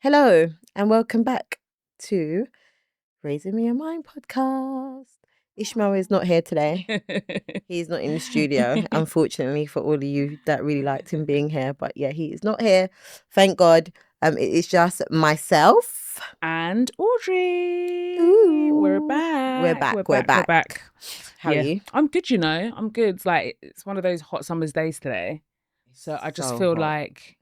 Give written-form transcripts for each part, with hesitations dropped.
Hello and welcome back to Raising Me a Mind podcast. Ishmael is not here today. He's not in the studio, unfortunately, for all of you that really liked him being here. But yeah, he is not here. Thank God. It is just myself and Audrey. Ooh. We're back. We're back. How are you? I'm good, I'm good. Like, it's one of those hot summer's days today. So I just feel hot. like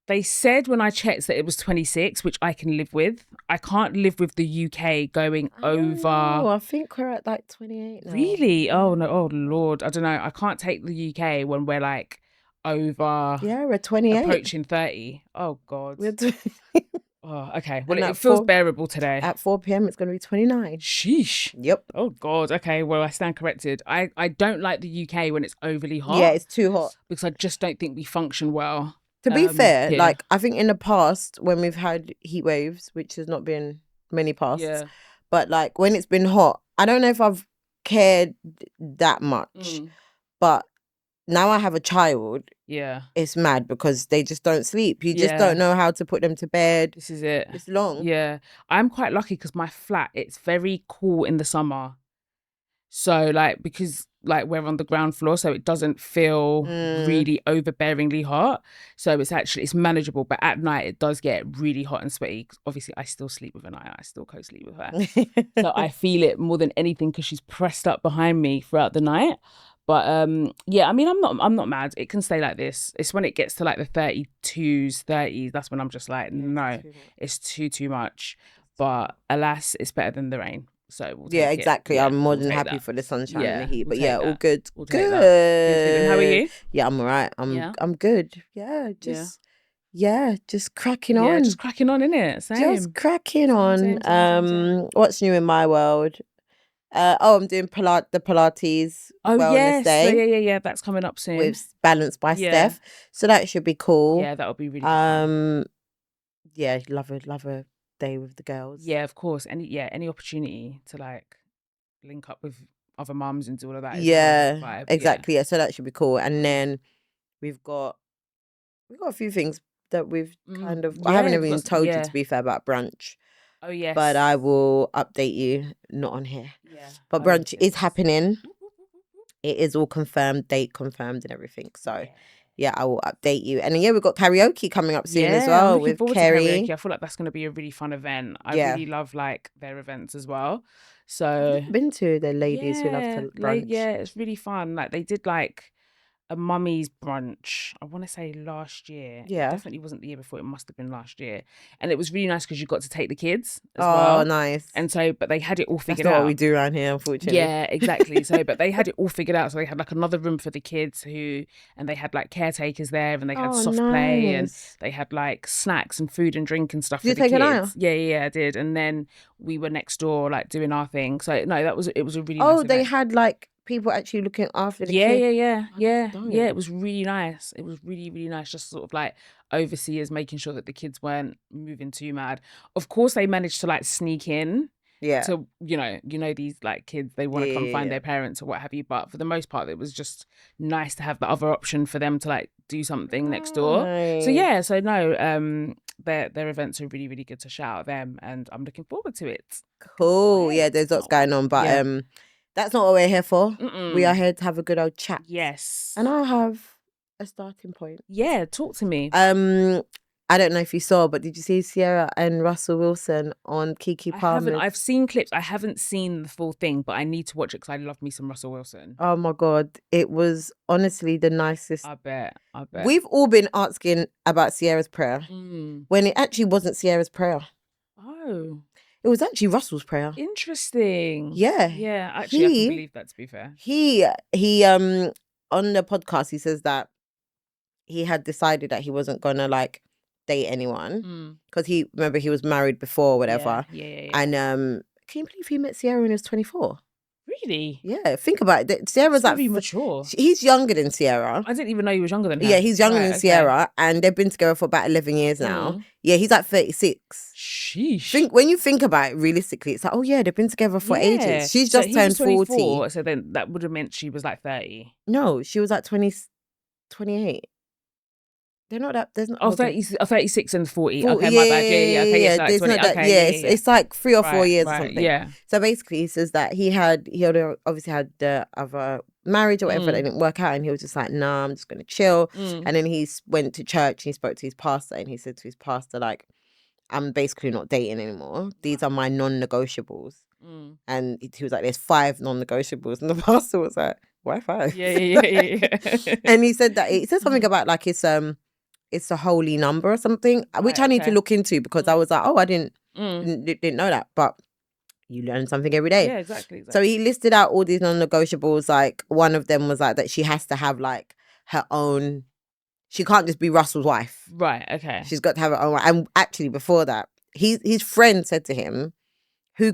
they said when I checked that it was 26, which I can live with. I can't live with the UK going over. Oh, I think we're at like 28 now. Really? Oh, no. Oh, Lord. I don't know. I can't take the UK when we're like over. Yeah, we're 28. Approaching 30. Oh, God. We're Oh, okay. Well, it feels bearable today. At 4 p.m, it's going to be 29. Sheesh. Yep. Oh, God. Okay. Well, I stand corrected. I don't like the UK when it's overly hot. Yeah, it's too hot. Because I just don't think we function well. To be fair, like, I think in the past, when we've had heat waves, which has not been many pasts, but like when it's been hot, I don't know if I've cared that much. But now I have a child. Yeah. It's mad because they just don't sleep. You just don't know how to put them to bed. This is it. It's long. Yeah. I'm quite lucky because my flat, it's very cool in the summer. So like, because like we're on the ground floor, so it doesn't feel really overbearingly hot. So it's manageable. But at night it does get really hot and sweaty. Obviously I still sleep with Anaya. I still co-sleep with her. So I feel it more than anything because she's pressed up behind me throughout the night. But yeah, I mean, I'm not mad. It can stay like this. It's when it gets to like the 32s, 30s, that's when I'm just like, no, it's too much. But alas, it's better than the rain. So we'll take exactly. Yeah, I'm more than happy for the sunshine and the heat. But yeah, all good. We'll good. And how are you? Yeah, I'm all right. I'm good. Yeah, just cracking on. Yeah, just cracking on, innit? Same. Just cracking on. Same. What's new in my world? I'm doing the Pilates wellness day. Yeah. That's coming up soon. With Balance by Steph. So that should be cool. Yeah, that'll be really fun. Yeah, love a day with the girls. Yeah, of course. Any opportunity to like link up with other mums and do all of that. Yeah, exactly. Yeah, so that should be cool. And then we've got a few things that we've kind of. I haven't even told you, to be fair, about brunch. Oh yes. But I will update you. Not on here. Yeah. But brunch is happening. It is all confirmed, date confirmed, and everything. So. Yeah, I will update you. And then, we've got karaoke coming up soon as well with Kerry. I feel like that's going to be a really fun event. I really love like their events as well. So I've been to the ladies who love to brunch. It's really fun. Like they did like a mummy's brunch, I want to say last year. Yeah. It definitely wasn't the year before. It must have been last year. And it was really nice because you got to take the kids as well. Oh, nice. And so, but they had it all figured out. That's not what we do around here, unfortunately. Yeah, exactly. So, but they had it all figured out. So they had like another room for the kids and they had like caretakers there and they had soft play and they had like snacks and food and drink and stuff for the kids. Did you take an eye? Yeah, I did. And then we were next door like doing our thing. So no, it was a really nice event. They had like people actually looking after the kids. Yeah. It was really nice. It was really, really nice. Just sort of like overseers making sure that the kids weren't moving too mad. Of course, they managed to like sneak in. Yeah. To you know these like kids, they want to come find their parents or what have you. But for the most part, it was just nice to have the other option for them to like do something next door. So no, their events are really, really good. To shout out them, and I'm looking forward to it. Cool. Yeah, there's lots going on, but that's not what we're here for. We are here to have a good old chat. Yes. And I'll have a starting point. Yeah, talk to me. I don't know if you saw, but did you see Sierra and Russell Wilson on Keke Palmer? I've seen clips. I haven't seen the full thing, but I need to watch it because I love me some Russell Wilson. Oh my God. It was honestly the nicest. I bet. We've all been asking about Sierra's prayer when it actually wasn't Sierra's prayer. Oh. It was actually Russell's prayer. Interesting. Yeah. Yeah, actually, I can believe that, to be fair. He on the podcast, he says that he had decided that he wasn't going to like date anyone because he was married before or whatever. Yeah. And can you believe he met Sierra when he was 24? Really? Yeah, think about it. Sierra's like very mature. He's younger than Sierra. I didn't even know he was younger than her. Yeah, he's younger than Sierra, and they've been together for about 11 years now. Yeah, he's like 36. Sheesh. When you think about it realistically, it's like, oh yeah, they've been together for ages. She's just turned 40. So then that would have meant she was like 30. No, she was like 28. They're not that. There's not. Oh, hold on. 36 and 40. 40, Okay, my bad. Yeah. Okay, yeah. So like There's 20. not that. Okay, Yeah, yeah. it's like 3 or 4 years or Right, something. yeah. So basically, he says that he had obviously had the other marriage or whatever that didn't work out, and he was just like, nah, I'm just gonna chill. And then he went to church. And he spoke to his pastor, and he said to his pastor, like, I'm basically not dating anymore. These are my non-negotiables. And he was like, there's 5 non-negotiables, and the pastor was like, why 5? Yeah. And he said that he said something about like it's a holy number or something, which I need to look into, because I was like, oh, I didn't know that. But you learn something every day. Yeah, exactly. So he listed out all these non-negotiables. Like one of them was like that she has to have like her own. She can't just be Russell's wife. Right. Okay. She's got to have her own. And actually, before that, his friend said to him, who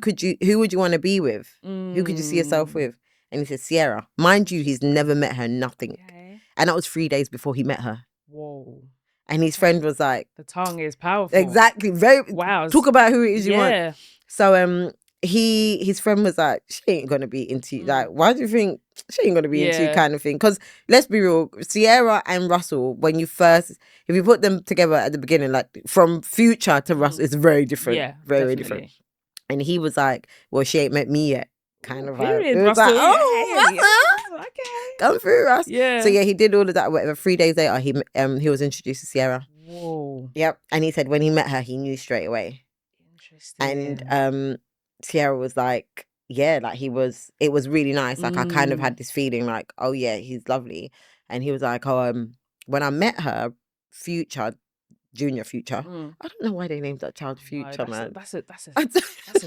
would you want to be with? Who could you see yourself with? And he said, Sierra. Mind you, he's never met her, nothing. Okay. And that was 3 days before he met her. Whoa. And his friend was like, the tongue is powerful. Exactly. Very. Wow. Talk about who it is you want. Yeah. So his friend was like, she ain't gonna be into you. Like, why do you think she ain't gonna be into you, kind of thing? Because let's be real, Sierra and Russell, when you first, if you put them together at the beginning, like from Future to Russell, it's very different. Yeah, very different. And he was like, well, she ain't met me yet, kind of. Period, It was Russell. like, oh, Russell, okay, come through, Russ. Yeah. So yeah, he did all of that. Whatever. 3 days later, he was introduced to Sierra. Whoa. Yep. And he said when he met her, he knew straight away. Interesting. And Sierra was like, yeah, like it was really nice. Like I kind of had this feeling like, oh yeah, he's lovely. And he was like, oh, when I met her, Junior Future. I don't know why they named that child Future, man. That's a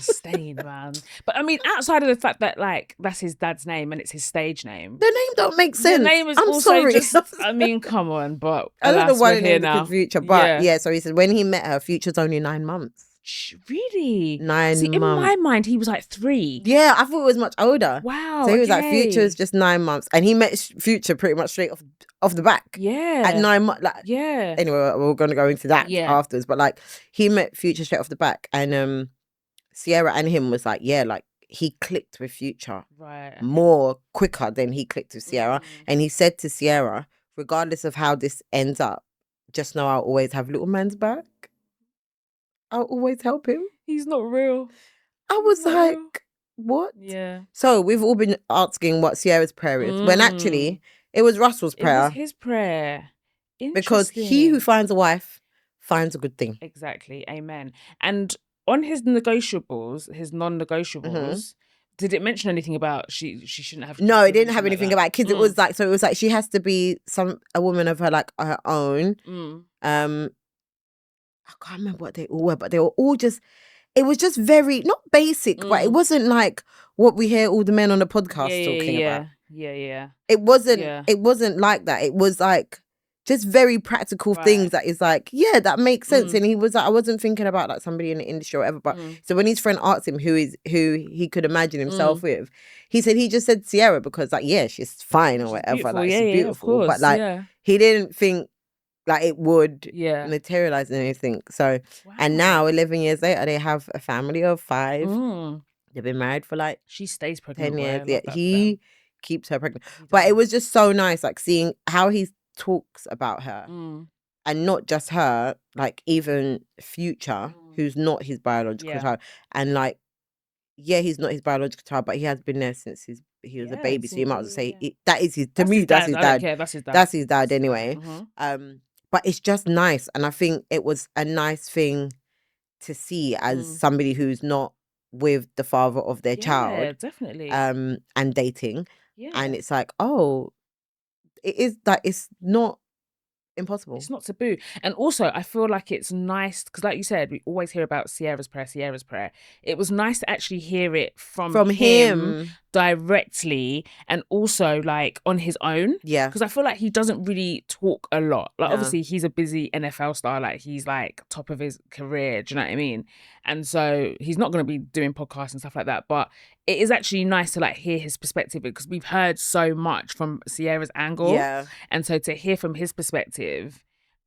stain, man. But I mean, outside of the fact that like that's his dad's name and it's his stage name, the name don't make sense. The name is also sorry. just. I mean, come on, but I don't know why they named now. it Future, but yeah. So he said when he met her, Future's only 9 months. Really? 9 months. In my mind, he was like 3. Yeah, I thought it was much older. Wow. So he was like, Future's just 9 months, and he met Future pretty much straight off the back. Yeah. At 9 months. Like, yeah. Anyway, we're gonna go into that afterwards. But like, he met Future straight off the back, and Sierra and him was like, yeah, like he clicked with Future more quicker than he clicked with Sierra. And he said to Sierra, regardless of how this ends up, just know I'll always have little man's back. I'll always help him. He's not real. I was like, what? Yeah. So we've all been asking what Sierra's prayer is, when actually it was Russell's prayer. It was his prayer. Because he who finds a wife finds a good thing. Exactly. Amen. And on his non-negotiables, did it mention anything about she shouldn't have kids? No, it didn't have anything about kids. It was like, she has to be a woman of her own. I can't remember what they all were, but they were all just, it was just very, not basic, but it wasn't like what we hear all the men on the podcast talking about. Yeah. It wasn't like that. It was like just very practical things that is like, yeah, that makes sense. And he was like, I wasn't thinking about like somebody in the industry or whatever. But so when his friend asked him who he could imagine himself with, he just said Sierra, because like, yeah, she's fine or whatever. Beautiful. Like, she's beautiful. Course, but like he didn't think like it would materialize in anything. So and now 11 years later, they have a family of 5. They've been married for like she stays pregnant 10 years. Yeah, he keeps her pregnant. But it was just so nice, like seeing how he talks about her, and not just her, like even Future, who's not his biological child, and like, yeah, he's not his biological child, but he has been there since he was a baby. So you might as well say that is his. To me, that's his dad. I don't care. That's his dad. That's his dad anyway. But it's just nice, and I think it was a nice thing to see as somebody who's not with the father of their child, definitely, and dating, and it's like, oh, it is that it's not impossible. It's not taboo. And also I feel like it's nice because, like you said, we always hear about Sierra's prayer. It was nice to actually hear it from him directly, and also like on his own. Yeah. Because I feel like he doesn't really talk a lot. Like obviously he's a busy NFL star, like he's like top of his career, do you know what I mean? And so he's not going to be doing podcasts and stuff like that, but it is actually nice to like hear his perspective, because we've heard so much from Sierra's angle. Yeah. And so to hear from his perspective,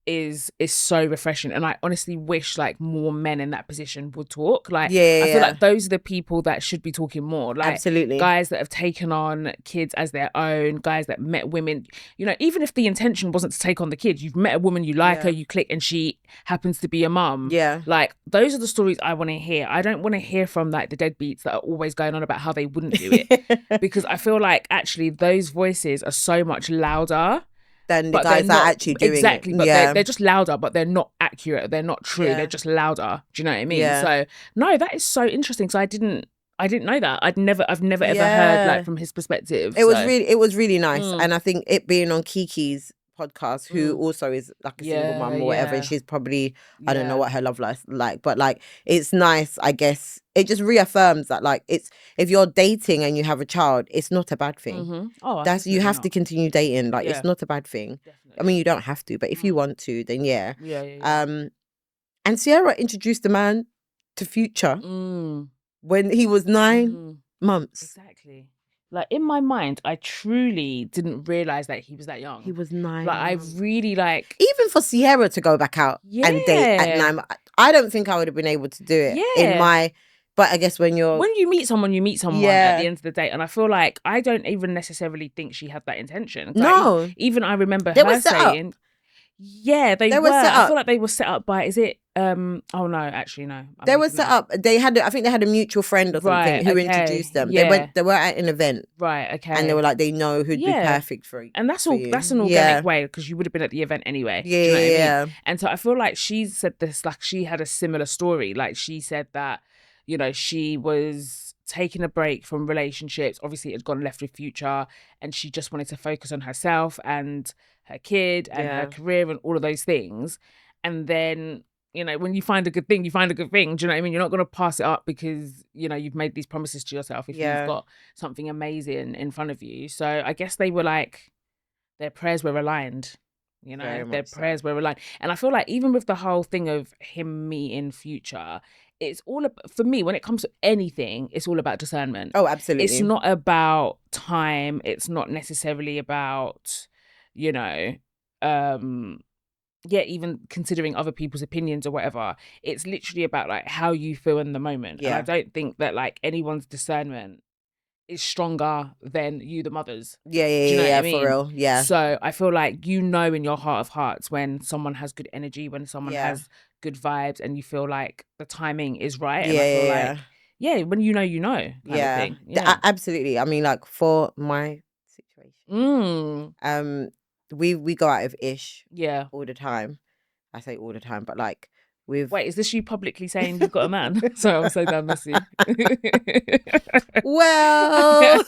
is so refreshing, and I honestly wish like more men in that position would talk. Like, Yeah, I feel yeah. like those are the people that should be talking more. Like, Absolutely. guys that have taken on kids as their own, guys that met women, you know, even if the intention wasn't to take on the kid, you've met a woman, you like her, you click, and she happens to be a mum. Yeah. Like, those are the stories I want to hear. I don't want to hear from like the deadbeats that are always going on about how they wouldn't do it. Because I feel like actually those voices are so much louder than the but guys they're that are not actually doing exactly, it. but Yeah. they're just louder, but they're not accurate. They're not true. Yeah. They're just louder. Do you know what I mean? Yeah. So no, that is so interesting. So I didn't know that. I've never ever Yeah. heard like from his perspective. It was really nice. Mm. And I think it being on Kiki's podcast, who also is like a single mum or whatever, and she's probably, I don't know what her love life's like, but like it's nice, I guess. It just reaffirms that like it's, if you're dating and you have a child, it's not a bad thing. Mm-hmm. Oh, that's, you have to continue dating. Like it's not a bad thing. Definitely. I mean, you don't have to, but if you want to, then yeah. Yeah. And Sierra introduced the man to Future when he was 9 months. Exactly. Like in my mind, I truly didn't realize that he was that young. He was 9. Like I really like, even for Sierra to go back out and date at 9. I don't think I would have been able to do it in my. But I guess when you meet someone, you meet someone at the end of the day. And I feel like I don't even necessarily think she had that intention. No. Like, even I remember they her were set saying, up. Yeah, they were. Set I up. feel like they were set up by, is it, oh no, actually no. They were set up. They had, I think they had a mutual friend or something who introduced them. Yeah. They were at an event. Right, okay. And they were like, they know who'd be perfect for you. And that's all. That's an organic way, because you would have been at the event anyway. Yeah, do you know what I mean? And so I feel like she said this, like she had a similar story. Like she said that, you know, she was taking a break from relationships. Obviously, it had gone left with Future, and she just wanted to focus on herself and her kid and her career and all of those things. And then, you know, when you find a good thing, you find a good thing. Do you know what I mean? You're not going to pass it up because, you know, you've made these promises to yourself if you've got something amazing in front of you. So I guess they were like, their prayers were aligned. You know, their prayers were aligned. And I feel like even with the whole thing of him meeting Future, it's all about, for me, when it comes to anything, it's all about discernment. Oh, absolutely. It's not about time. It's not necessarily about, you know, even considering other people's opinions or whatever. It's literally about like how you feel in the moment. And I don't think that like anyone's discernment is stronger than you, the mothers. Yeah, Do you know what I mean? For real. Yeah. So I feel like, you know, in your heart of hearts, when someone has good energy, when someone has good vibes, and you feel like the timing is right. And I feel like, when you know, kind of thing. Yeah. Absolutely. I mean, like for my situation, we go out of Ish all the time. I say all the time, but like wait, is this you publicly saying you've got a man? Sorry, I'm so damn messy. Well,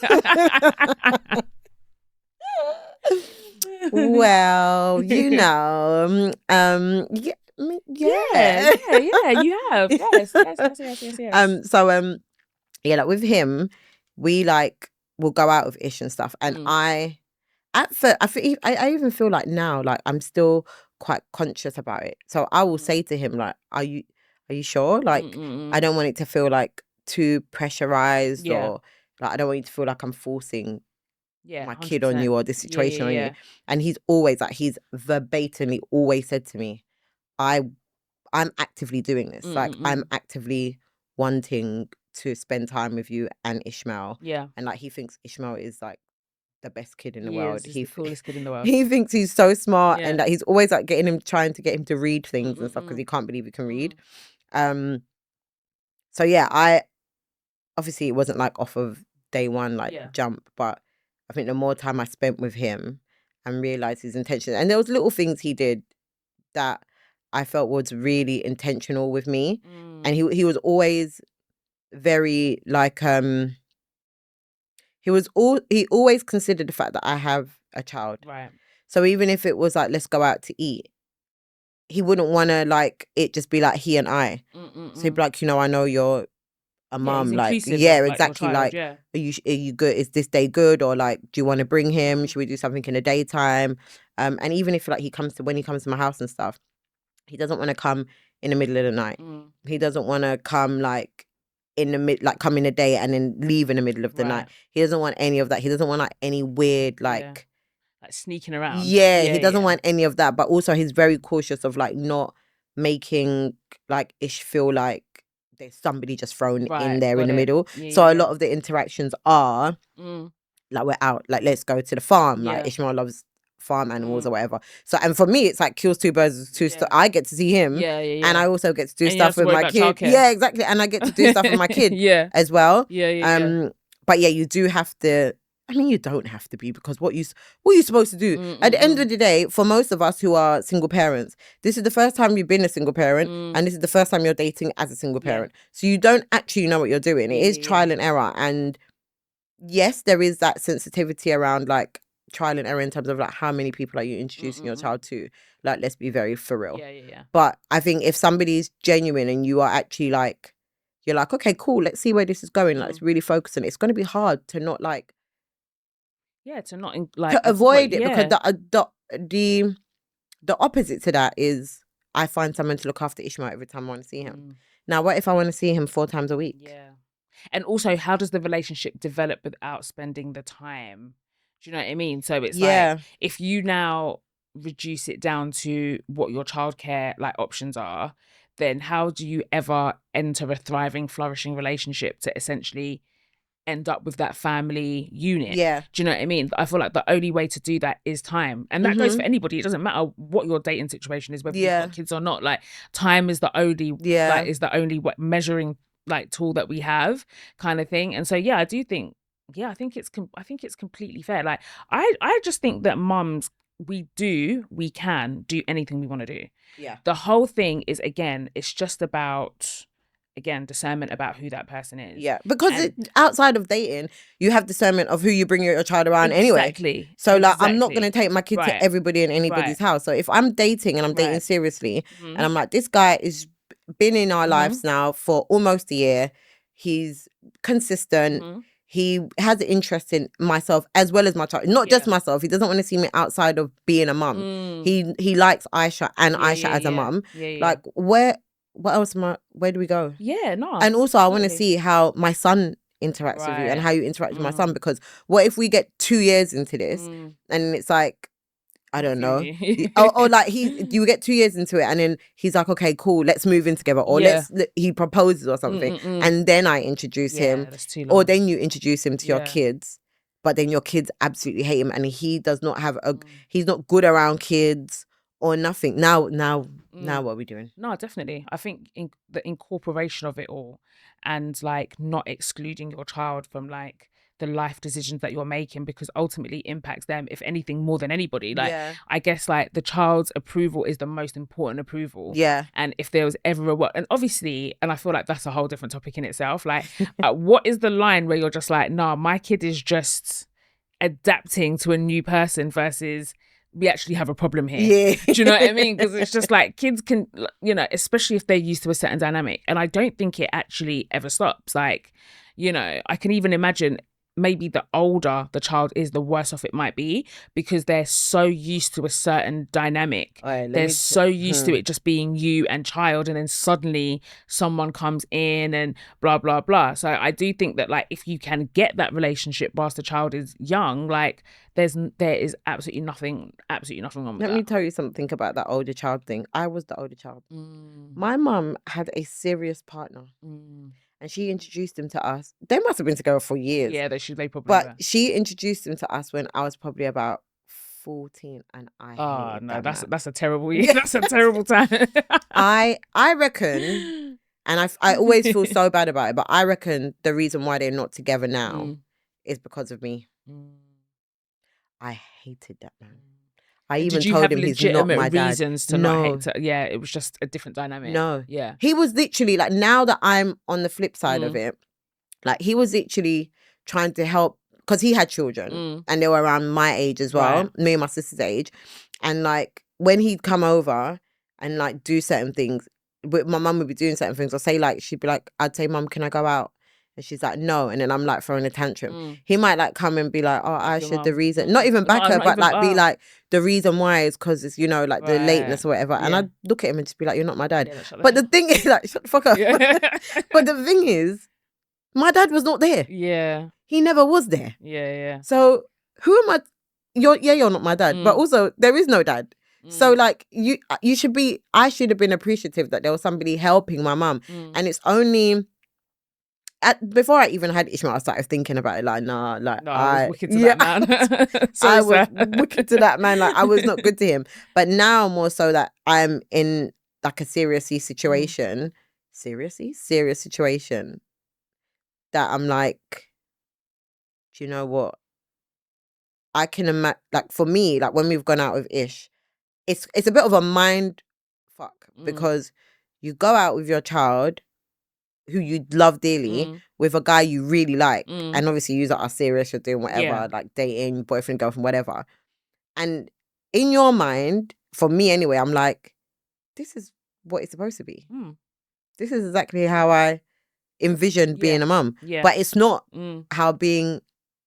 you know, you have. Yes. So like with him, we like will go out of Ish and stuff, and I even feel like now, like I'm still quite conscious about it. So I will say to him, like, are you sure? Like, I don't want it to feel like too pressurized, or like I don't want you to feel like I'm forcing my 100%. Kid on you or this situation on you. And he's always like, he's verbatimly always said to me, I'm actively doing this. Like I'm actively wanting to spend time with you and Ishmael. Yeah. And like he thinks Ishmael is like the best kid in the He world. He's the coolest kid in the world. He thinks he's so smart, and that he's always like trying to get him to read things and stuff, because he can't believe he can read. So yeah, I obviously, it wasn't like off of day one, like jump, but I think the more time I spent with him and realized his intentions, and there was little things he did that I felt was really intentional with me, and he was always very like he always considered the fact that I have a child. Right. So even if it was like, let's go out to eat, he wouldn't want to like it just be like he and I. So he'd be like, you know, I know you're a mum, like exactly, like are you good? Is this day good? Or like, do you want to bring him? Should we do something in the daytime? And even if like when he comes to my house and stuff, he doesn't want to come in the middle of the night. He doesn't want to come like in the mid, like come in the day and then leave in the middle of the night. He doesn't want any of that. He doesn't want like any weird like like sneaking around. Yeah, he doesn't want any of that. But also he's very cautious of like not making like Ish feel like there's somebody just thrown in there in the middle. So a lot of the interactions are like, we're out, like, let's go to the farm. Like Ishmael loves farm animals or whatever. So, and for me, it's like kills two birds with two stars. I get to see him, and I also get to do stuff with my kid. Yeah, exactly. And I get to do stuff with my kid as well. But yeah, you do have to. I mean, you don't have to be, because what are you supposed to do? At the end of the day, for most of us who are single parents, this is the first time you've been a single parent, and this is the first time you're dating as a single parent. So you don't actually know what you're doing. It is trial and error, and yes, there is that sensitivity around like trial and error in terms of like how many people are you introducing your child to. Like, let's be very for real. But I think if somebody's genuine and you are actually like, you're like, okay, cool, let's see where this is going. Like, let's really focus on it. It's going to be hard to not like, to not to avoid it, because the opposite to that is I find someone to look after Ishmael every time I want to see him. Now, what if I want to see him 4 times a week? Yeah. And also, how does the relationship develop without spending the time? Do you know what I mean? So it's like, if you now reduce it down to what your childcare like options are, then how do you ever enter a thriving, flourishing relationship to essentially end up with that family unit? Do you know what I mean? I feel like the only way to do that is time. And that goes for anybody. It doesn't matter what your dating situation is, whether you've got kids or not. Like, time is the only measuring like tool that we have, kind of thing. And so I do think I think it's completely fair. Like, I just think that mums, we can do anything we want to do. The whole thing is, again, it's just about discernment about who that person is. Because outside of dating, you have discernment of who you bring your child around anyway. So like, I'm not going to take my kid to everybody and anybody's house. So if I'm dating and I'm dating seriously, and I'm like, this guy is been in our lives now for almost a year, he's consistent, he has an interest in myself as well as my child, not just myself. He doesn't want to see me outside of being a mum. He likes Aisha and Aisha as a mum. Like, what else where do we go? And also I want to see how my son interacts with you and how you interact with my son, because what if we get 2 years into this and it's like, I don't know, or like you get 2 years into it and then he's like, okay, cool, let's move in together, or he proposes or something, and then I introduce him, or then you introduce him to your kids, but then your kids absolutely hate him and he does not have he's not good around kids or nothing. Now what are we doing? No, definitely. I think the incorporation of it all, and like not excluding your child from like the life decisions that you're making, because ultimately impacts them, if anything, more than anybody. Like, I guess like the child's approval is the most important approval. And if there was ever and obviously, and I feel like that's a whole different topic in itself. Like, what is the line where you're just like, nah, my kid is just adapting to a new person versus we actually have a problem here. Do you know what I mean? Because it's just like, kids can, you know, especially if they're used to a certain dynamic. And I don't think it actually ever stops. Like, you know, I can even imagine maybe the older the child is, the worse off it might be, because they're so used to a certain dynamic. They're so used to it just being you and child, and then suddenly someone comes in and blah, blah, blah. So I do think that like, if you can get that relationship whilst the child is young, like there is absolutely nothing wrong with that. Let me tell you something about that older child thing. I was the older child. My mum had a serious partner. And she introduced him to us. They must have been together for years. Yeah, they probably But were. she introduced him to us when I was probably about 14, and I hated that man. That's a terrible year. That's a terrible time. I reckon, and I always feel so bad about it, but I reckon the reason why they're not together now is because of me. I hated that man. I even told him he's not my dad. Reasons to not hate. Yeah, it was just a different dynamic. No. Yeah. He was literally like, now that I'm on the flip side of it, like he was literally trying to help, because he had children and they were around my age as well, me and my sister's age. And like, when he'd come over and like do certain things, my mum would be doing certain things, or say like, she'd be like, I'd say, Mum, can I go out? And she's like, no. And then I'm like throwing a tantrum. He might like come and be like, oh, Aisha, the reason, not even back her, but like be like, the reason why is because it's, you know, like the lateness or whatever. And I'd look at him and just be like, you're not my dad. But the thing is, like, shut the fuck up. But the thing is, my dad was not there. Yeah. He never was there. Yeah. So who am I you're not my dad, but also there is no dad. So like I should have been appreciative that there was somebody helping my mum. And it's only before I even had Ishmael, I started thinking about it like, nah, like No, I was wicked to that man. I Sorry, was sir. wicked to that man. Like I was not good to him. But now more so that I'm in like a serious situation that I'm like, do you know what? I can imagine, like for me, like when we've gone out with Ish, it's a bit of a mind fuck because you go out with your child who you love dearly with a guy you really like, and obviously you are serious, you're doing whatever, like dating, boyfriend, girlfriend, whatever. And in your mind, for me anyway, I'm like, this is what it's supposed to be. This is exactly how I envisioned being a mum. But it's not how being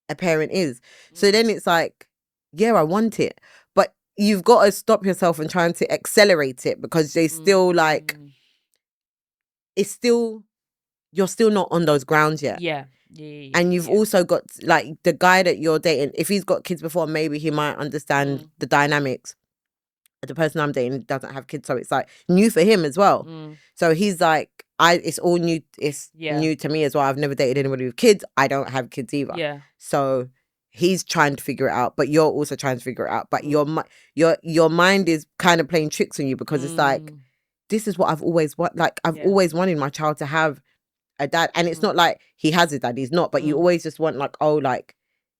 a parent is. So then it's like, yeah, I want it. But you've got to stop yourself and trying to accelerate it because they still like, it's still, you're still not on those grounds yet. And you've also got like the guy that you're dating, if he's got kids before, maybe he might understand the dynamics. The person I'm dating doesn't have kids, so it's like new for him as well. So he's like, it's all new. It's new to me as well. I've never dated anybody with kids. I don't have kids either. So he's trying to figure it out, but you're also trying to figure it out. But your mind is kind of playing tricks on you because it's like, this is what I've always wanted. Like I've always wanted my child to have a dad, and it's not like he has a dad. He's not, but you always just want like, oh, like.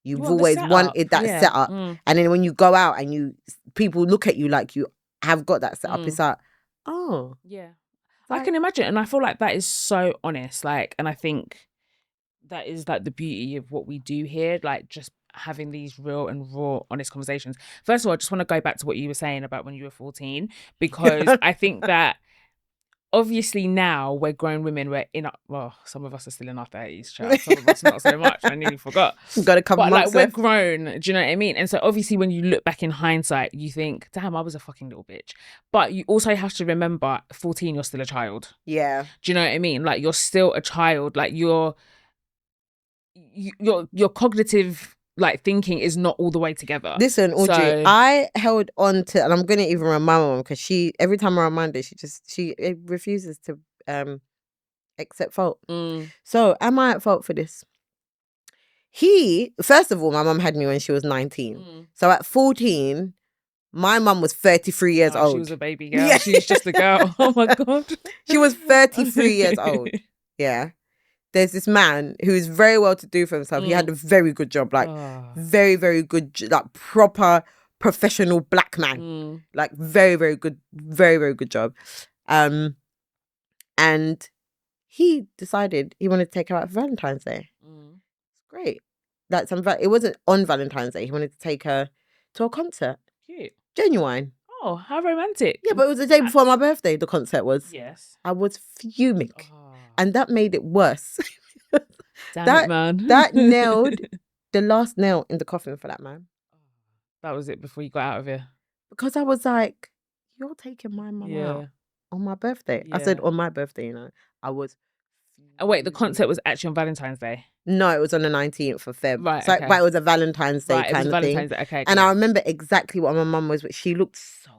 You've always wanted that setup. And then when you go out and people look at you like you have got that setup, it's like, oh. Yeah. Like, I can imagine. And I feel like that is so honest. Like, and I think that is like the beauty of what we do here, like just having these real and raw, honest conversations. First of all, I just want to go back to what you were saying about when you were 14, because I think that obviously now we're grown women, some of us are still in our 30s, child. Some of us not so much. I nearly forgot. Got a couple but months like left. we're grown, do you know what I mean? And so obviously when you look back in hindsight, you think, damn, I was a fucking little bitch. But you also have to remember, 14, you're still a child. Yeah. Do you know what I mean? Like you're still a child. Like your cognitive like thinking is not all the way together. Listen, Audrey, I held on to, and I'm gonna even remind my mom because every time I remind her, she refuses to accept fault. So am I at fault for this? First of all, my mum had me when she was 19. So at 14, my mum was 33 years old. She was a baby girl. Yeah. She was just a girl. Oh my God. She was 33 years old. Yeah. There's this man who's very well to do for himself. He had a very good job, like very, very good, like proper professional black man. Like very, very good job. And he decided he wanted to take her out for Valentine's Day. Great. Like it wasn't on Valentine's Day. He wanted to take her to a concert. Cute. Genuine. Oh, how romantic. Yeah, but it was the day before my birthday, the concert was. Yes. I was fuming. And that made it worse. Damn it, man. That nailed the last nail in the coffin for that man. That was it before you got out of here. Because I was like, you're taking my mum out on my birthday. I said on my birthday, I was. Oh, wait, the concert was actually on Valentine's Day? No, it was on the 19th of Feb. Right, so, okay. But it was a Valentine's Day kind of thing. Day. Okay, and I remember exactly what my mum was, but she looked so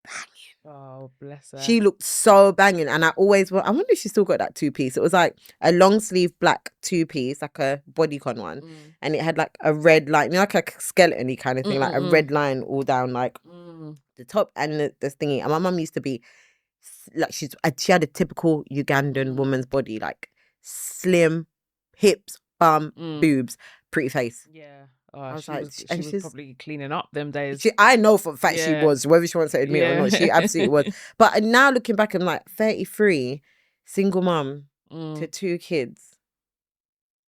banging. Oh, bless her. She looked so banging. And I wonder if she still got that two-piece. It was like a long sleeve black two-piece, like a bodycon one. And it had like a red line, like a skeleton-y kind of thing, like a red line all down like the top and the thingy. And my mum used to be like, she had a typical Ugandan woman's body, like slim, hips, bum, boobs, pretty face. Yeah. She was probably cleaning up them days. I know for a fact she was, whether she wants to admit it or not, she absolutely was. But now looking back, I'm like 33, single mum to 2 kids.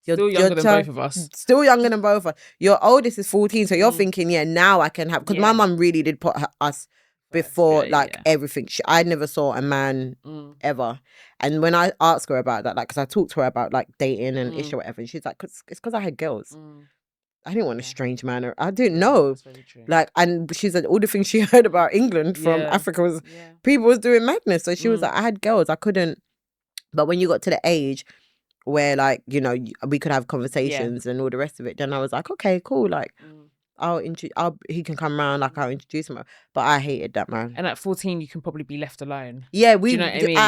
Still younger than both of us. Still younger than both of us. Your oldest is 14, so you're thinking, now I can have, because my mum really did put us before everything. I never saw a man ever. And when I asked her about that, like, because I talked to her about like dating and issue or whatever, and she's like, it's because I had girls. I didn't want a strange man. I didn't know. That's very true. Like, and she said all the things she heard about England from Africa was people was doing madness. So she was like, I had girls. I couldn't. But when you got to the age where, like, we could have conversations and all the rest of it, then I was like, okay, cool. Like, he can come around, like I'll introduce him. But I hated that, man. And at 14, you can probably be left alone. Yeah, Do you know what I mean?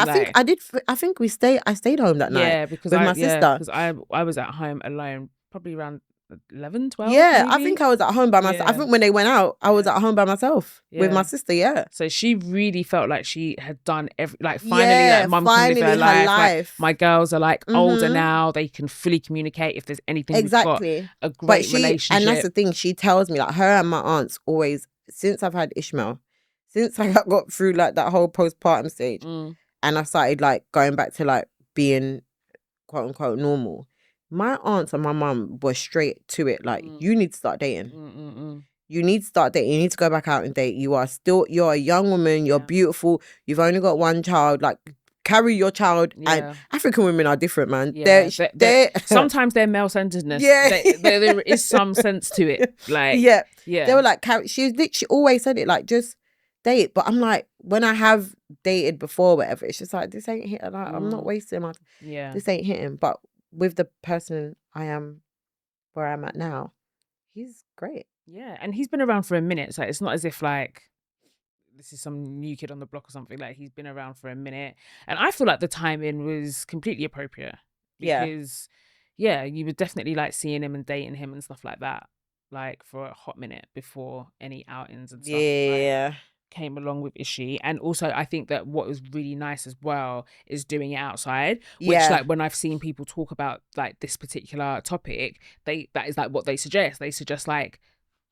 I think I stayed home that night. Because with my sister. because I was at home alone, probably around 11, 12. Yeah, maybe? I think I was at home by myself. I think when they went out, I was at home by myself with my sister. Yeah. So she really felt like she had done finally, like mum can live her life. Like, my girls are like older now; they can fully communicate if there's anything. Exactly. We've got a great relationship, and that's the thing. She tells me, like, her and my aunts always, since I've had Ishmael, since I got through like that whole postpartum stage, and I started like going back to like being quote unquote normal. My aunts and my mum were straight to it. Like, you need to start dating. You need to start dating. You need to go back out and date. You're a young woman. You're beautiful. You've only got one child. Like, carry your child. And African women are different, man. Yeah. Sometimes they're male-centeredness. Yeah. There is some sense to it. Like, yeah. They were like, she literally always said it, like, just date. But I'm like, when I have dated before, whatever, it's just like, this ain't hitting. Like, I'm not wasting my time. Yeah. This ain't hitting. But with the person I am, where I'm at now, he's great. Yeah, and he's been around for a minute, so it's not as if like this is some new kid on the block or something. Like, he's been around for a minute, and I feel like the timing was completely appropriate because you were definitely like seeing him and dating him and stuff like that, like for a hot minute before any outings and stuff. Came along with Ishi. And also I think that what was really nice as well is doing it outside, which like when I've seen people talk about like this particular topic, that is like what they suggest like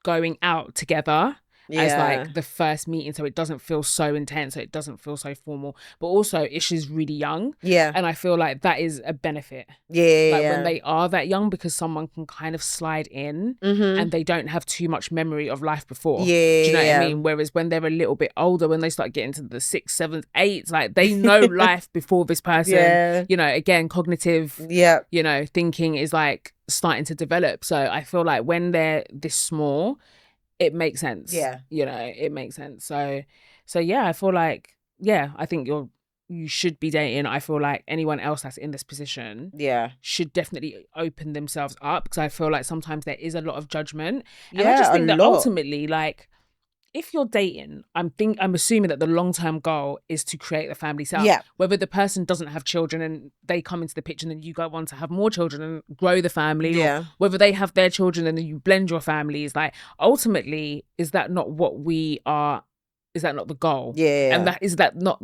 going out together as like the first meeting, so it doesn't feel so intense, so it doesn't feel so formal. But also Ishi's really young, and I feel like that is a benefit, when they are that young, because someone can kind of slide in and they don't have too much memory of life before. Do you know what I mean? Whereas when they're a little bit older, when they start getting to the 6th, 7th, 8th, like they know life before this person. You know, again, cognitive you know, thinking is like starting to develop. So I feel like when they're this small, it makes sense. You know, it makes sense. So yeah, I feel like, I think you should be dating. I feel like anyone else that's in this position should definitely open themselves up, because I feel like sometimes there is a lot of judgment. And I just think that ultimately, like, if you're dating, I'm assuming that the long-term goal is to create a family setup. Whether the person doesn't have children and they come into the picture and then you go on to have more children and grow the family, or whether they have their children and then you blend your families, like, ultimately, is that not what we are? Is that not the goal? And is that not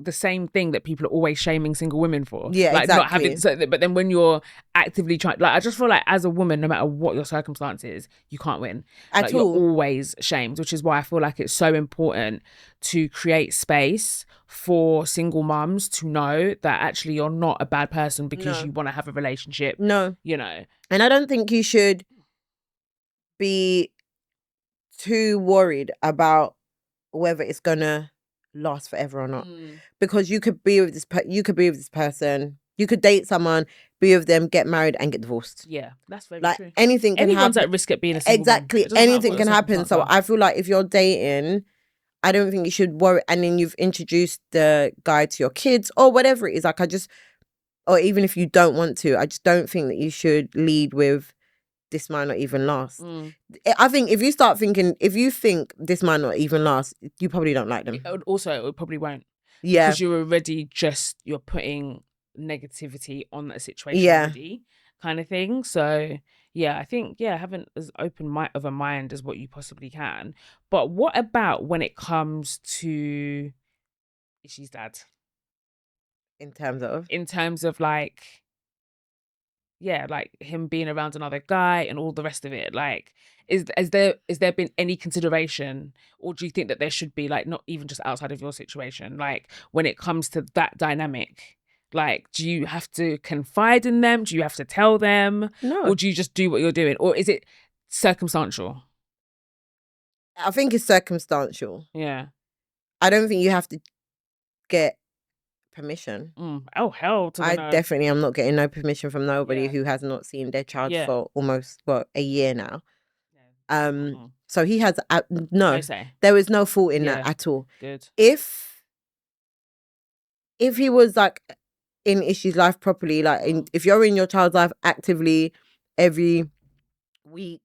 the same thing that people are always shaming single women for? Like, exactly. Not having, but then when you're actively trying, like, I just feel like as a woman, no matter what your circumstances, you can't win at all. You're always shamed, which is why I feel like it's so important to create space for single mums to know that actually you're not a bad person because you want to have a relationship. You know. And I don't think you should be too worried about whether it's gonna last forever or not, because you could be with this person, you could date someone, be with them, get married and get divorced. That's very like true. Anything can Anyone's happen. at risk at being a single exactly mom. Anything can happen. So I feel like if you're dating, I don't think you should worry. And then you've introduced the guy to your kids or whatever it is, like, or even if you don't want to, I just don't think that you should lead with this might not even last. I think if you think this might not even last, you probably don't like them. It probably won't. Because you're already you're putting negativity on that situation already, kind of thing. So I think having as open of a mind as what you possibly can. But what about when it comes to Ishi's dad? In terms of like, like him being around another guy and all the rest of it, like, has there been any consideration, or do you think that there should be, like, not even just outside of your situation, like when it comes to that dynamic, like, do you have to confide in them? Do you have to tell them? No. Or do you just do what you're doing? Or is it circumstantial? I think it's circumstantial. I don't think you have to get permission. Oh, hell to I no. definitely am not getting no permission from nobody who has not seen their child for almost a year now. So he has no say. There is no fault in that at all. Good. If he was like in Ishi's life properly, like if you're in your child's life actively every week,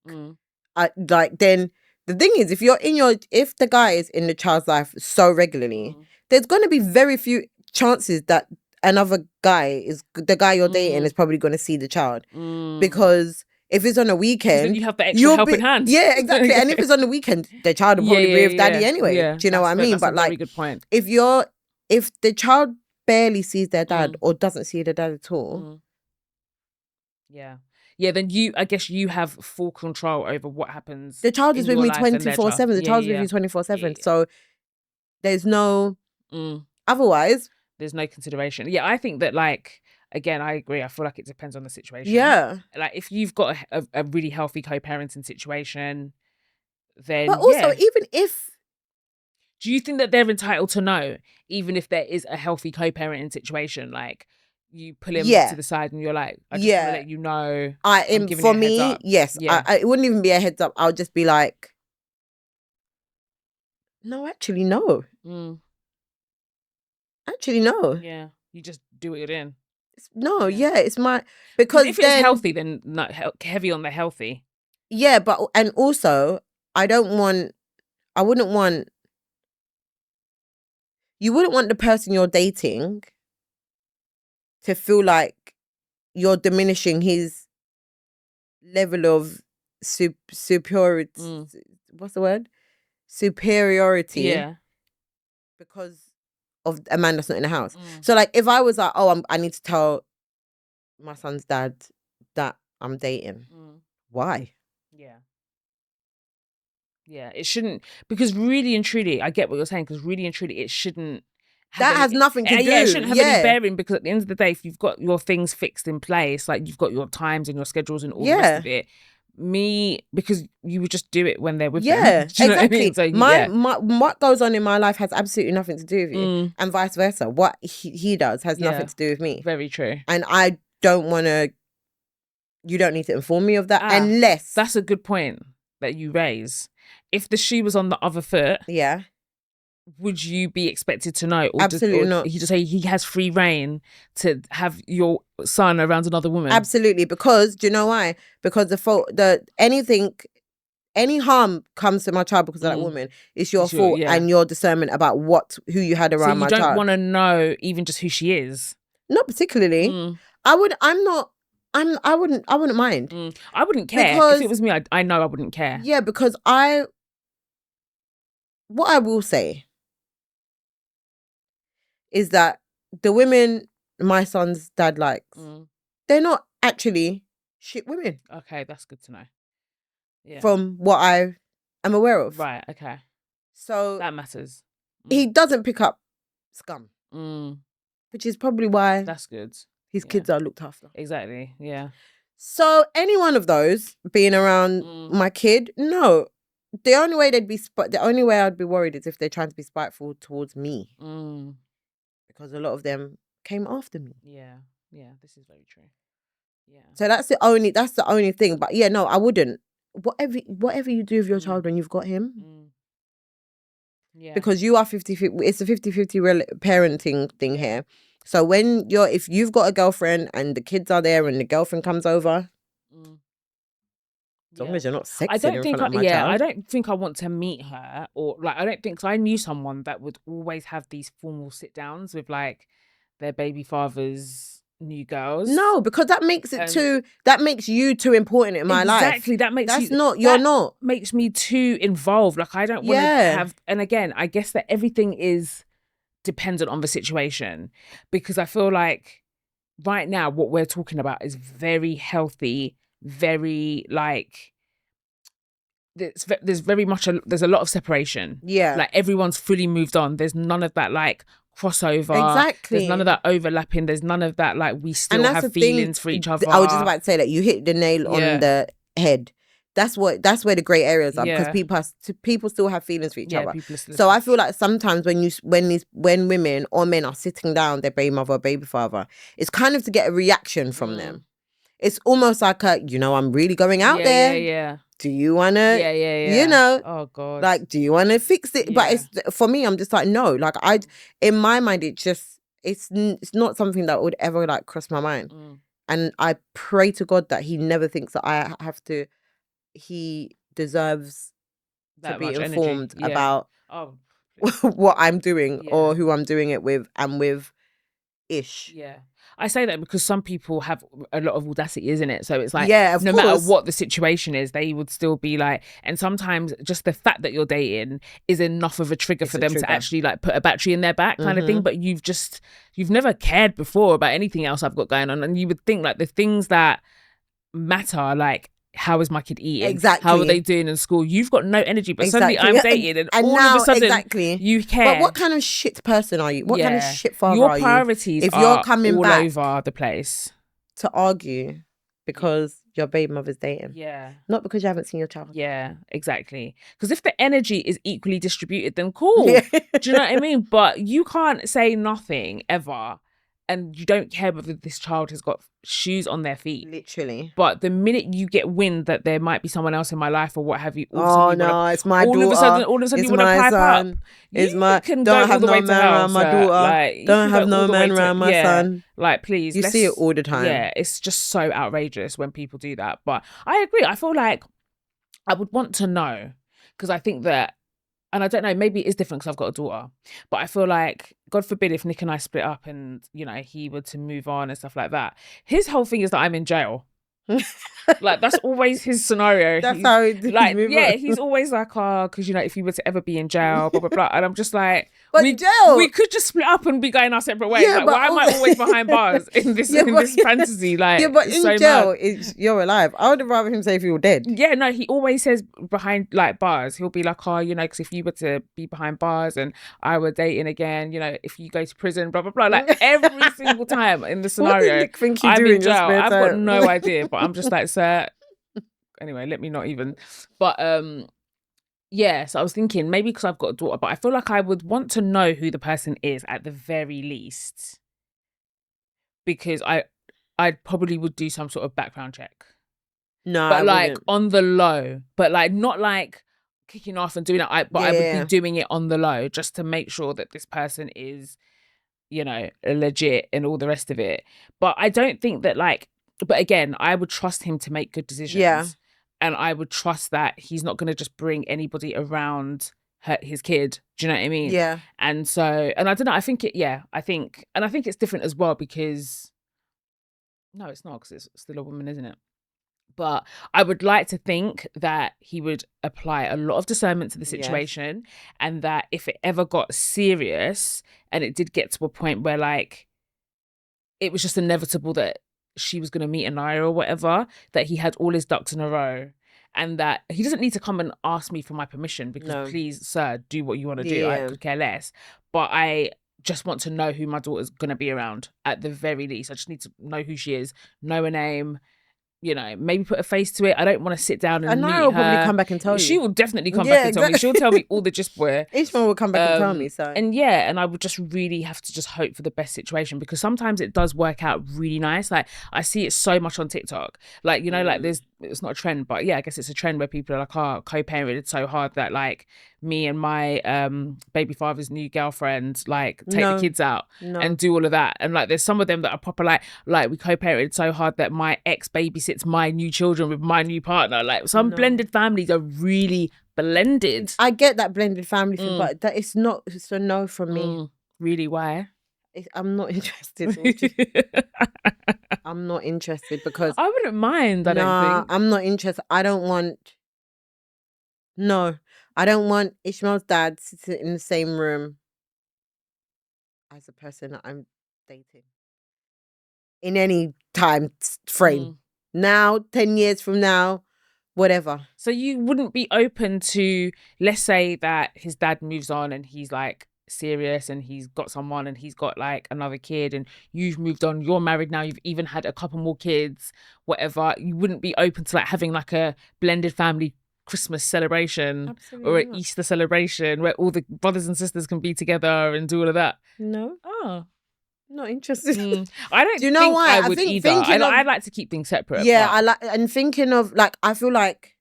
then the thing is, if the guy is in the child's life so regularly, there's going to be very few chances that another guy the guy you're dating is probably going to see the child, because if it's on a weekend, then you have the extra helping hand. Yeah, exactly. And if it's on the weekend, the child will probably be with daddy anyway. Yeah. Do you know what I mean? That's But a very good point. if the child barely sees their dad or doesn't see their dad at all, yeah, then I guess you have full control over what happens. The child is with me 24/7. The child's with you 24/7. So there's no otherwise. There's no consideration. Yeah, I think that, like, again, I agree. I feel like it depends on the situation. Yeah. Like, if you've got a really healthy co-parenting situation, then But also, even if... Do you think that they're entitled to know, even if there is a healthy co-parenting situation? Like, you pull him to the side and you're like, I just want to let you know. For me, yes. Yeah. It wouldn't even be a heads up. I'll just be like, no, actually, no. Actually, no. Yeah. You just do it in. No, it's my... Because if it's healthy, then not heavy on the healthy. Yeah, but... And also, I wouldn't want... You wouldn't want the person you're dating to feel like you're diminishing his level of superiority. What's the word? Superiority. Yeah. Because of a man that's not in the house. So, like, if I was like, I need to tell my son's dad that I'm dating. Why? Yeah. Yeah, it shouldn't, because really and truly, I get what you're saying, because really and truly, it shouldn't have has nothing to do. Yeah, it shouldn't have any bearing, because at the end of the day, if you've got your things fixed in place, like you've got your times and your schedules and all the rest of it, because you would just do it when they're with them. Yeah, exactly. What I mean? So, what goes on in my life has absolutely nothing to do with you, and vice versa. What he does has nothing to do with me. Very true. And I don't want to. You don't need to inform me of that unless... That's a good point that you raise. If the shoe was on the other foot, would you be expected to know? Or Absolutely not. He just say he has free reign to have your son around another woman? Absolutely, because do you know why? Because any harm comes to my child because of that woman, it's your fault and your discernment about who you had around my child. So you don't want to know even just who she is? Not particularly. I wouldn't mind. I wouldn't care. Because, if it was me, I know I wouldn't care. Yeah, because what I will say is that the women my son's dad likes, they're not actually shit women. Okay, that's good to know. Yeah. From what I am aware of. Right, okay. So... That matters. He doesn't pick up scum. Which is probably why... That's good. His kids are looked after. Exactly, yeah. So any one of those being around my kid, no. The only way I'd be worried is if they're trying to be spiteful towards me. Because a lot of them came after me. Yeah, this is very true. Yeah. So that's the only thing. But yeah, no, I wouldn't. Whatever you do with your child when you've got him. Yeah. Because you are 50-50, it's a 50-50 parenting thing here. So if you've got a girlfriend and the kids are there and the girlfriend comes over, as long as you're not sexing in front of my child. I don't think I want to meet her, or like, I don't think, because I knew someone that would always have these formal sit downs with like their baby father's new girls. No, because that makes you too important in my life. Exactly, you're not. Makes me too involved. Like, I don't want to have, and again, I guess that everything is dependent on the situation, because I feel like right now what we're talking about is very healthy, very like there's very much there's a lot of separation. Yeah, like everyone's fully moved on. There's none of that like crossover. Exactly. There's none of that overlapping. There's none of that like we still have feelings for each other. I was just about to say that you hit the nail on the head. That's where the grey areas are, because people still have feelings for each other. So I feel like sometimes when women or men are sitting down their baby mother or baby father, it's kind of to get a reaction from them. It's almost like I'm really going out there. Yeah. Do you want to, oh God, like, do you want to fix it? But for me, I'm just like, no, like in my mind, it's not something that would ever like cross my mind. And I pray to God that he never thinks that he deserves to That be much energy. informed Yeah. about Oh, what I'm doing Yeah. or who I'm doing it with and with ish. yeah. I say that because some people have a lot of audacity, isn't it? So it's like, Yeah, of no matter course. what the situation is, they would still be like, and sometimes just the fact that you're dating is enough of a trigger It's for a them trigger. to actually like put a battery in their back kind of thing. But you've never cared before about anything else I've got going on. And you would think like the things that matter, like, how is my kid eating? Exactly. How are they doing in school? You've got no energy, but suddenly I'm dating and all now, of a sudden exactly. you care. But what kind of shit person are you? What kind of shit father Your are you? priorities If are you're coming all back over the place to argue because your baby mother's dating. Yeah. Not because you haven't seen your child. Yeah, exactly. Because if the energy is equally distributed, then cool. Yeah. Do you know what I mean? But you can't say nothing ever and you don't care whether this child has got shoes on their feet. Literally. But the minute you get wind that there might be someone else in my life or what have you, it's my daughter. all of a sudden it's you want to my pipe son. up. It's You my can don't go all have the no way to man hell, around my sir. daughter. Like, you Don't can have go no all the man way around my son. Like, please. You see it all the time. Yeah, it's just so outrageous when people do that. But I agree. I feel like I would want to know because I think that, and I don't know, maybe it is different because I've got a daughter, but I feel like, God forbid, if Nick and I split up and, you know, he were to move on and stuff like that, his whole thing is that I'm in jail. Like, that's always his scenario. That's how he's like, moving yeah, on. he's always like, oh, because, you know, if you were to ever be in jail, blah, blah, blah. And I'm just like, but jail. We could just split up and be going our separate ways. Yeah, like, why am I always behind bars in this this fantasy? Like, yeah, but it's in so jail, mad. you're alive. I would rather him say if you were dead. Yeah, no, he always says behind like bars. He'll be like, oh, you know, because if you were to be behind bars and I were dating again, you know, if you go to prison, blah blah blah. Like every single time in the scenario, what did Nick think you I'm do in in your jail. spare I've got time? no idea, but I'm just like, sir. Anyway, let me not even. But yeah. So I was thinking maybe because I've got a daughter, but I feel like I would want to know who the person is at the very least, because I probably would do some sort of background check. No, but I like wouldn't. on the low, but like not like kicking off and doing it. I would be doing it on the low just to make sure that this person is, you know, legit and all the rest of it. But I don't think that like. But again, I would trust him to make good decisions. Yeah. And I would trust that he's not going to just bring anybody around his kid. Do you know what I mean? Yeah. And so, and I don't know. I think I think it's different as well because. No, it's not because it's still a woman, isn't it? But I would like to think that he would apply a lot of discernment to the situation, and that if it ever got serious and it did get to a point where like it was just inevitable that she was going to meet Anaya or whatever, that he had all his ducks in a row, and that he doesn't need to come and ask me for my permission because please, sir, do what you want to do. I could care less. But I just want to know who my daughter's going to be around at the very least. I just need to know who she is, know her name, you know, maybe put a face to it. I don't want to sit down and meet her. will probably come back and tell you. She will definitely come back and tell me. She'll tell me all the gist where. Ishmael will come back and tell me. So and I would just really have to just hope for the best situation, because sometimes it does work out really nice. Like I see it so much on TikTok. Like, you know, like it's not a trend, but yeah, I guess it's a trend where people are like, oh, co-parented so hard that like me and my baby father's new girlfriend like take the kids out and do all of that. And like there's some of them that are proper like we co-parented so hard that my ex babysits my new children with my new partner. Like some blended families are really blended. I get that blended family thing, but that it's a no from me. Really? Why? I'm not interested. I'm not interested because I wouldn't mind. I don't think. I'm not interested. I don't want Ishmael's dad to sit in the same room as the person that I'm dating in any time frame. Now, 10 years from now, whatever. So you wouldn't be open to, let's say that his dad moves on and he's like serious and he's got someone and he's got like another kid and you've moved on, you're married now, you've even had a couple more kids, whatever. You wouldn't be open to like having like a blended family Christmas celebration. Absolutely or an not. Easter celebration where all the brothers and sisters can be together and do all of that? No. Oh. Not interested. I don't. Do you know why? I would either. I'd like to keep things separate. Yeah, I like, and thinking of like, I feel like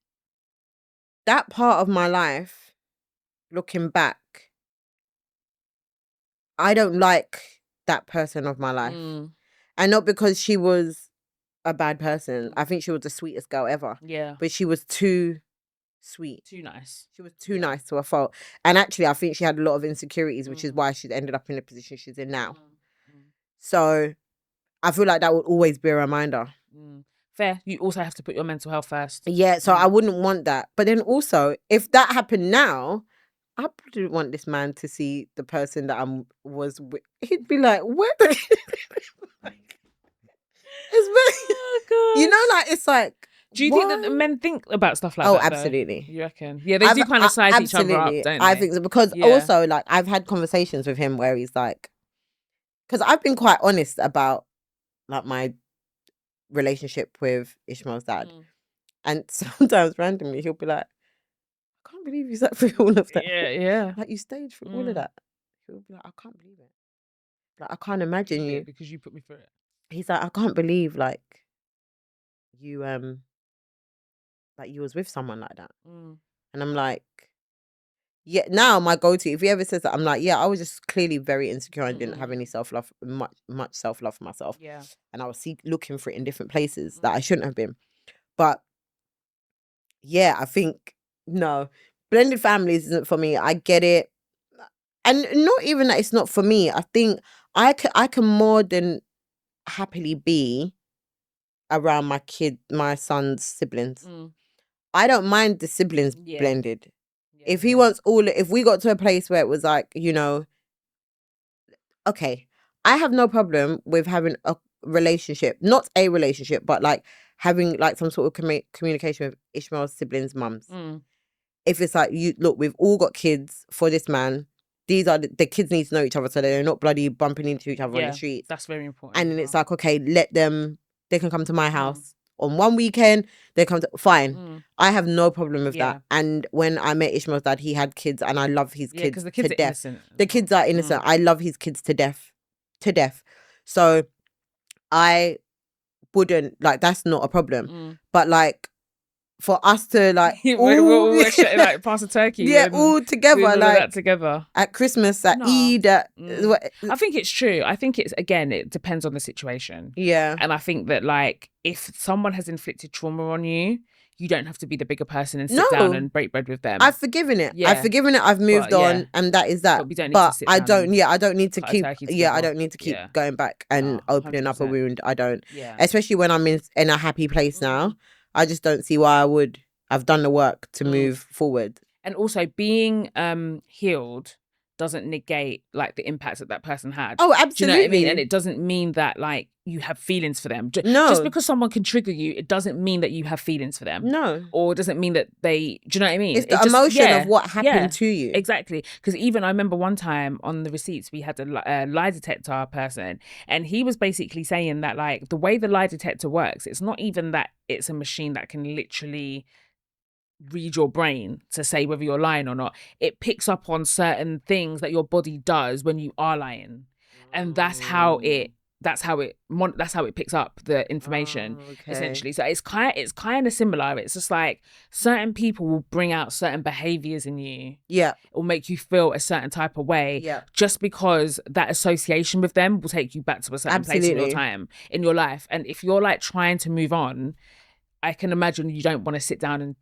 that part of my life, looking back, I don't like that person of my life, and not because she was a bad person. I think she was the sweetest girl ever. Yeah, but she was too sweet. Too nice. She was too nice to a fault. And actually, I think she had a lot of insecurities, which is why she ended up in the position she's in now. So I feel like that would always be a reminder. Fair. You also have to put your mental health first. Yeah, so I wouldn't want that. But then also, if that happened now, I didn't want this man to see the person that I was with. He'd be like, where the... Oh, God. You know, like, it's like... Do you think that the men think about stuff like that? Oh, absolutely. You reckon? Yeah, they do kind of size each other up, don't they? I think so. Because also, like, I've had conversations with him where he's like... Because I've been quite honest about, like, my relationship with Ishmael's dad. And sometimes randomly he'll be like, I can't believe you sat through all of that. Yeah. Like, you stayed through all of that. He'll be like, I can't believe it. Like, I can't imagine you. Because you put me through it. He's like, I can't believe, like, you was with someone like that. And I'm like, yeah, now my go-to, if he ever says that, I'm like, yeah, I was just clearly very insecure and didn't have any self-love, much self-love for myself. Yeah. And I was looking for it in different places that I shouldn't have been. But yeah, I think, no, blended families isn't for me. I get it. And not even that it's not for me. I think I can more than happily be around my son's siblings. I don't mind the siblings blended. If he wants if we got to a place where it was like, you know, okay, I have no problem with having a relationship, not a relationship, but like having like some sort of communication with Ishmael's siblings' mums. If it's like, look, we've all got kids for this man. These are the kids need to know each other so they're not bloody bumping into each other on the streets. That's very important. And then it's like, okay, they can come to my house on one weekend. They come to, fine. I have no problem with that. And when I met Ishmael's dad, he had kids and I love his kids because the kids to are death. innocent. The kids are innocent. I love his kids to death. So I wouldn't, like, that's not a problem. But like, for us to like we'll like pass a turkey, all together, like that together at Christmas, at Eid. I think it's true. I think it's, again, it depends on the situation. Yeah, and I think that, like, if someone has inflicted trauma on you, you don't have to be the bigger person and sit down and break bread with them. I've forgiven it. I've moved on, and that is that. But we don't need to sit down I don't need to keep. I don't need to keep going back and opening up a wound. I don't. Especially when I'm in a happy place now. I just don't see why I would. I've done the work to move forward. And also, being healed doesn't negate like the impacts that person had. Oh, absolutely. Do you know what I mean? And it doesn't mean that like you have feelings for them. No. Just because someone can trigger you, it doesn't mean that you have feelings for them. No. Or it doesn't mean that they, do you know what I mean? It's the emotion of what happened to you. Exactly. Because even I remember one time on the receipts, we had a lie detector person, and he was basically saying that like the way the lie detector works, it's not even that it's a machine that can literally read your brain to say whether you're lying or not. It picks up on certain things that your body does when you are lying, and that's how it picks up the information, essentially. So it's kind of similar. It's just like certain people will bring out certain behaviors in you, or make you feel a certain type of way, just because that association with them will take you back to a certain place in your time in your life. And if you're like trying to move on, I can imagine you don't want to sit down and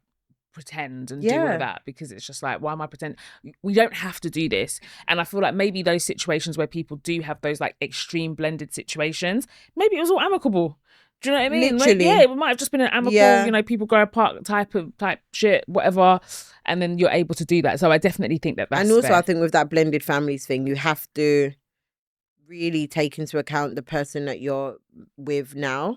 pretend and do all of that, because it's just like, why am I pretending? We don't have to do this. And I feel like maybe those situations where people do have those like extreme blended situations, maybe it was all amicable. Do you know what I mean? Literally. Like, it might have just been an amicable, you know, people grow apart type shit, whatever, and then you're able to do that. So I definitely think that's and also fair. I think with that blended families thing, you have to really take into account the person that you're with now,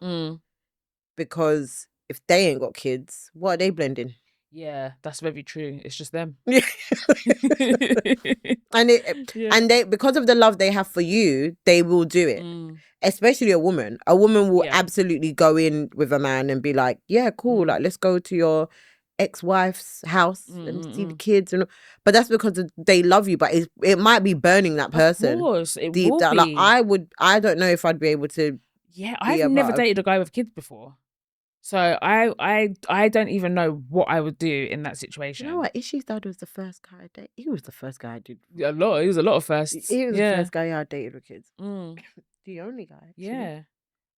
because if they ain't got kids, what are they blending? Yeah, that's very true. It's just them. and they, because of the love they have for you, they will do it. Especially a woman. A woman will absolutely go in with a man and be like, yeah, cool, like let's go to your ex-wife's house and see the kids, but that's because they love you. But it might be burning that person. Of course, it will be. Like, I don't know if I'd be able to. Yeah, I've never dated a guy with kids before. So I don't even know what I would do in that situation. You know what? Ishi's dad was the first guy I dated. He was the first guy I did. He was a lot of firsts. He was the first guy I dated with kids. The only guy. Actually. Yeah.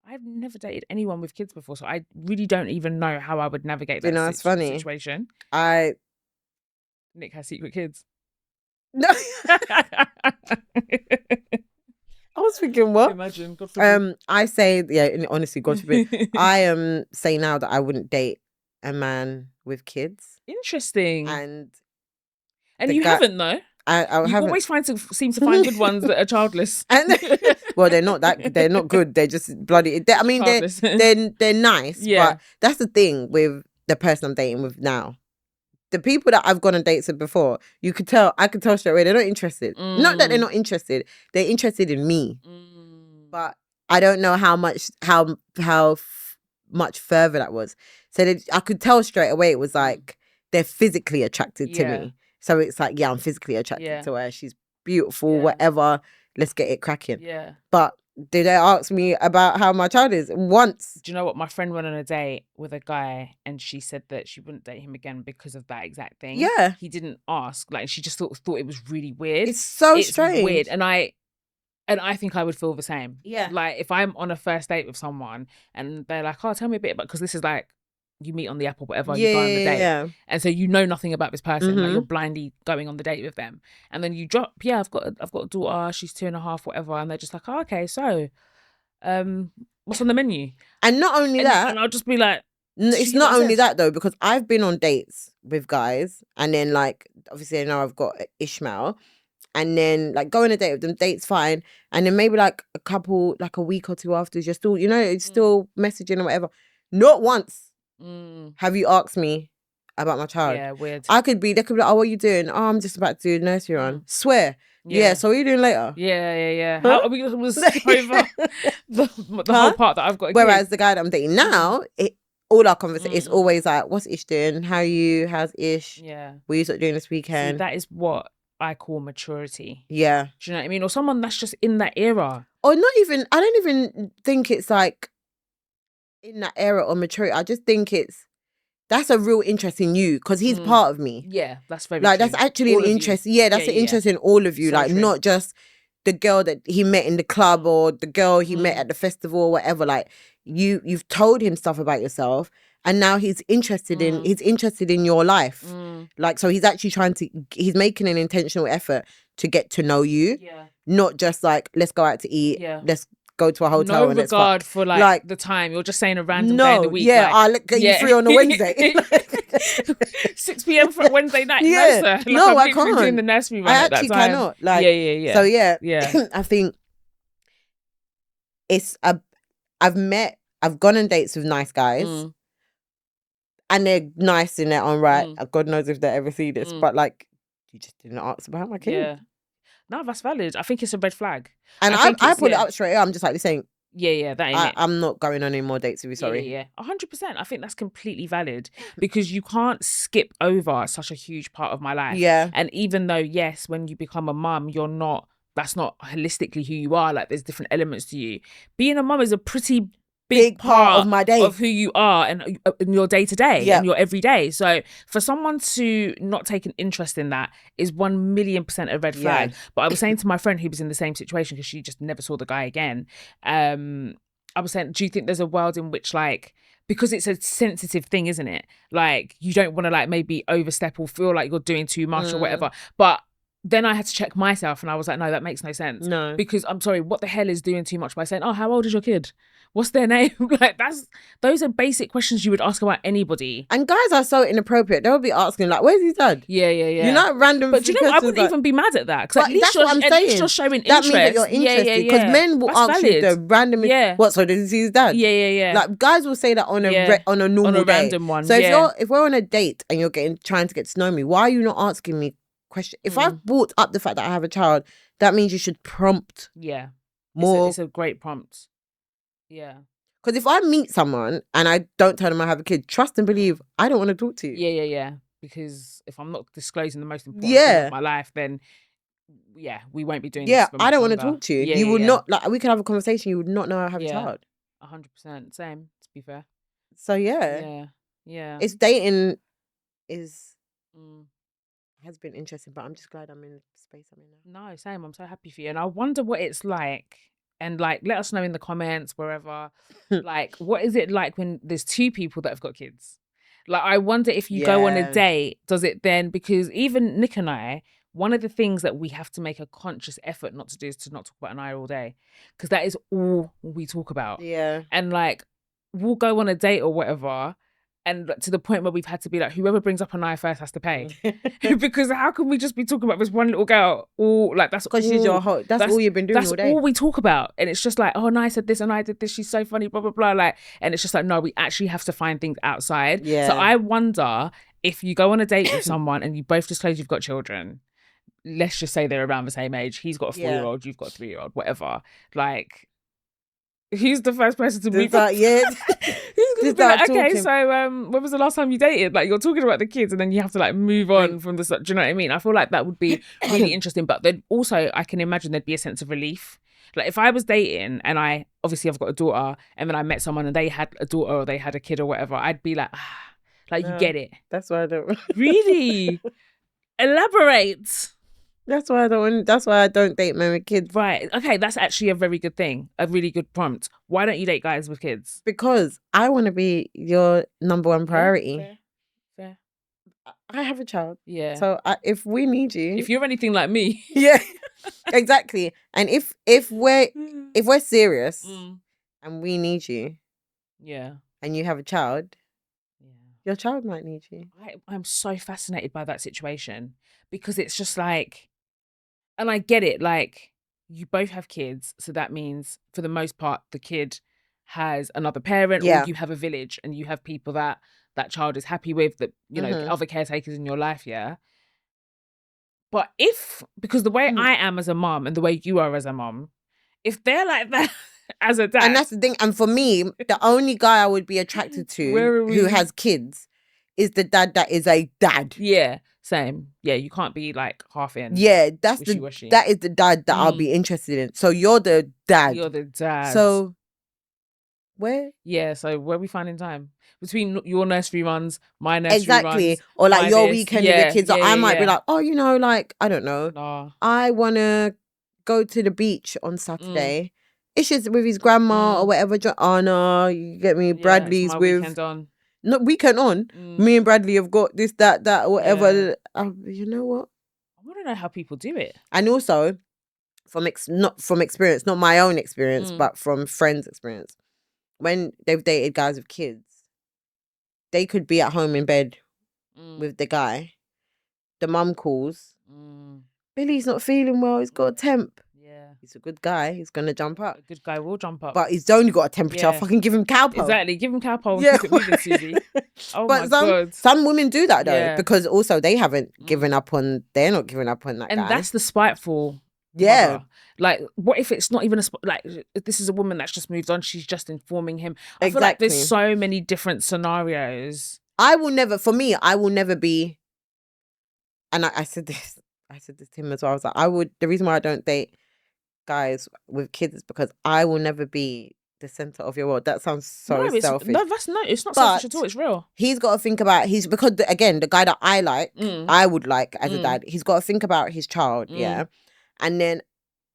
I've never dated anyone with kids before, so I really don't even know how I would navigate Do you that know, it's funny. situation. Nick has secret kids. No. I was thinking, what? Imagine, God forbid. I say, honestly, God forbid. I say now that I wouldn't date a man with kids. Interesting. And you haven't though. I you haven't. Always seem to find good ones that are childless. And well, they're not good. They're just bloody. They're nice, Yeah. but that's the thing with the person I'm dating with now. The people that I've gone on dates with before, I could tell straight away they're not interested. Not that they're not interested, they're interested in me. But I don't know how much further that was. So I could tell straight away it was like they're physically attracted to me. So it's like, I'm physically attracted to her. She's beautiful, whatever. Let's get it cracking. Yeah. But did they ask me about how my child is once? Do you know what? My friend went on a date with a guy and she said that she wouldn't date him again because of that exact thing. Yeah. He didn't ask. Like, she just thought it was really weird. It's strange. Weird. And I think I would feel the same. Yeah. Like, if I'm on a first date with someone and they're like, oh, tell me a bit about, because this is like, you meet on the app or whatever, you go on the date. Yeah. And so you know nothing about this person. Like, you're blindly going on the date with them. And then you drop, I've got a daughter, she's 2.5, whatever. And they're just like, oh, okay, so what's on the menu? And not only that. And I'll just be like, it's not only that though, because I've been on dates with guys and then like, obviously now I've got Ishmael. And then like go on a date with them, date's fine. And then maybe like a week or two after, you're still, it's still messaging or whatever. Not once have you asked me about my child. Yeah, weird. They could be like, oh, what are you doing? Oh, I'm just about to do nursery run. Swear. Yeah, so what are you doing later? Yeah. Huh? How are we going to skip over the whole part that I've got? Whereas the guy that I'm dating now, all our conversation is always like, what's Ish doing? How are you? How's Ish? Yeah. What are you sort of doing this weekend? See, that is what I call maturity. Yeah. Do you know what I mean? Or someone that's just in that era. Or not even, I don't even think it's like in that era or maturity. I just think that's a real interest in you because he's part of me. Yeah, that's very like true. That's actually all an interest. Yeah, that's an interest in all of you. So like true. Not just the girl that he met in the club or the girl he met at the festival or whatever. Like you've told him stuff about yourself. And now he's interested in your life. Like, so he's actually he's making an intentional effort to get to know you. Yeah. Not just like, let's go out to eat. Yeah. Let's go to a hotel. No regard for like the time. You're just saying a random day of the week. Yeah, I'll get you free on a Wednesday. 6 p.m. for a Wednesday night. Yeah. No, sir. Like, no, I can't. Doing the nursery run at that time. I actually cannot. Like, yeah. So yeah. I think I've gone on dates with nice guys. And they're nice in their own right. God knows if they ever see this. But like, you just didn't ask about my kid. Yeah. No, that's valid. I think it's a red flag. And I pull it up straight up. I'm just like, this ain't. Yeah, that ain't it. I'm not going on any more dates with you, sorry. Yeah. 100%. I think that's completely valid because you can't skip over such a huge part of my life. Yeah. And even though, yes, when you become a mum, that's not holistically who you are. Like, there's different elements to you. Being a mum is a pretty big part of my day, of who you are and in your day to day and your everyday. So for someone to not take an interest in that is 1,000,000% a red flag. But I was saying to my friend who was in the same situation because she just never saw the guy again. I was saying, do you think there's a world in which, like, because it's a sensitive thing, isn't it? Like, you don't want to like maybe overstep or feel like you're doing too much or whatever. But then I had to check myself and I was like, no, that makes no sense. No. Because I'm sorry, what the hell is doing too much by saying, oh, how old is your kid? What's their name? Like, those are basic questions you would ask about anybody. And guys are so inappropriate. They'll be asking like, where's his dad? Yeah. You're not random. But do you know what? I wouldn't even be mad at that. Because at least you're showing interest. That means that you're interested. Because men will ask you the random. What? So does he see his dad? Yeah. Like, guys will say that on a normal day. Random one. So if we're on a date and you're trying to get to know me, why are you not asking me questions? If I've brought up the fact that I have a child, that means you should prompt. Yeah. More. It's a great prompt. Yeah. Because if I meet someone and I don't tell them I have a kid, trust and believe, I don't want to talk to you. Yeah. Because if I'm not disclosing the most important thing of my life, then we won't be doing this. Yeah, I don't want to talk to you. You would not, like, we could have a conversation, you would not know I have a child. 100%. Same, to be fair. So Yeah. It's dating has been interesting, but I'm just glad I'm in the space I'm in now. No, same. I'm so happy for you. And I wonder what it's like And like, let us know in the comments, wherever. Like, what is it like when there's two people that have got kids? Like, I wonder if you go on a Yeah. date, does it then, because even Nick and I, one of the things that we have to make a conscious effort not to do is to not talk about an eye all day. Because that is all we talk about. Yeah. And like, we'll go on a date or whatever, and to the point where we've had to be like, whoever brings up an eye first has to pay. Because how can we just be talking about this one little girl? All like, that's Because she's your whole, that's all you've been doing that's all day. all we talk about. And it's just like, oh, and I said this and I did this, she's so funny, blah blah blah. Like, and it's just like, no, we actually have to find things outside. Yeah. So I wonder if you go on a date with someone and you both disclose you've got children, let's just say they're around the same age, he's got a 4-year-old, you've got a 3-year-old, whatever, like, who's the first person to move on? Yeah. Who's gonna be like, okay, so when was the last time you dated? Like, you're talking about the kids and then you have to like move on from the, do you know what I mean? I feel like that would be really interesting. But then also I can imagine there'd be a sense of relief. Like, if I was dating and I've got a daughter, and then I met someone and they had a daughter or they had a kid or whatever, I'd be like, like, you get it. That's why I don't. Really? Elaborate. That's why I don't date men with kids. Right. Okay, that's actually a very good thing. A really good prompt. Why don't you date guys with kids? Because I want to be your number one priority. Fair. I have a child. Yeah. So if we need you, if you're anything like me, yeah, exactly. And if we're serious and we need you, yeah, and you have a child, your child might need you. I'm so fascinated by that situation, because it's just like, and I get it, like, you both have kids, so that means for the most part the kid has another parent, or you have a village and you have people that child is happy with, that, you know, other caretakers in your life, yeah. But because the way I am as a mom and the way you are as a mom, if they're like that as a dad. And that's the thing. And for me, the only guy I would be attracted to who has kids is the dad that is a dad. Yeah, same. Yeah, you can't be like half in. Yeah, that is the dad that I'll be interested in. So you're the dad. You're the dad. So where? Yeah, so where are we finding time? Between your nursery runs, my nursery runs. Or like your weekend with the kids. I might be like, oh, you know, like, I don't know. Nah. I want to go to the beach on Saturday. It's just with his grandma or whatever. Oh, no, you get me? Bradley's with... weekend on. No, weekend on. Me and Bradley have got this, that, whatever. Yeah. You know what? I want to know how people do it. And also, not from experience, not my own experience, but from friends' experience. When they've dated guys with kids, they could be at home in bed with the guy. The mum calls. Billy's not feeling well. He's got a temp. Yeah. He's a good guy. He's going to jump up. A good guy will jump up. But he's only got a temperature. Yeah. Fucking give him cowpole. Exactly. Give him cowpole. Yeah. Keep it moving, Susie. Oh, but my God. Some women do that, though, because also they haven't given up on... They're not giving up on that guy. And that's the spiteful... Yeah. Mother. Like, what if it's not even like, if this is a woman that's just moved on, she's just informing him. I feel like there's so many different scenarios. I will never be, and I said this to him as well. I was like, the reason why I don't date guys with kids is because I will never be the center of your world. That sounds so selfish. It's not selfish at all. It's real. He's got to think about because again, the guy that I like, I would like as a dad. He's got to think about his child, yeah. And then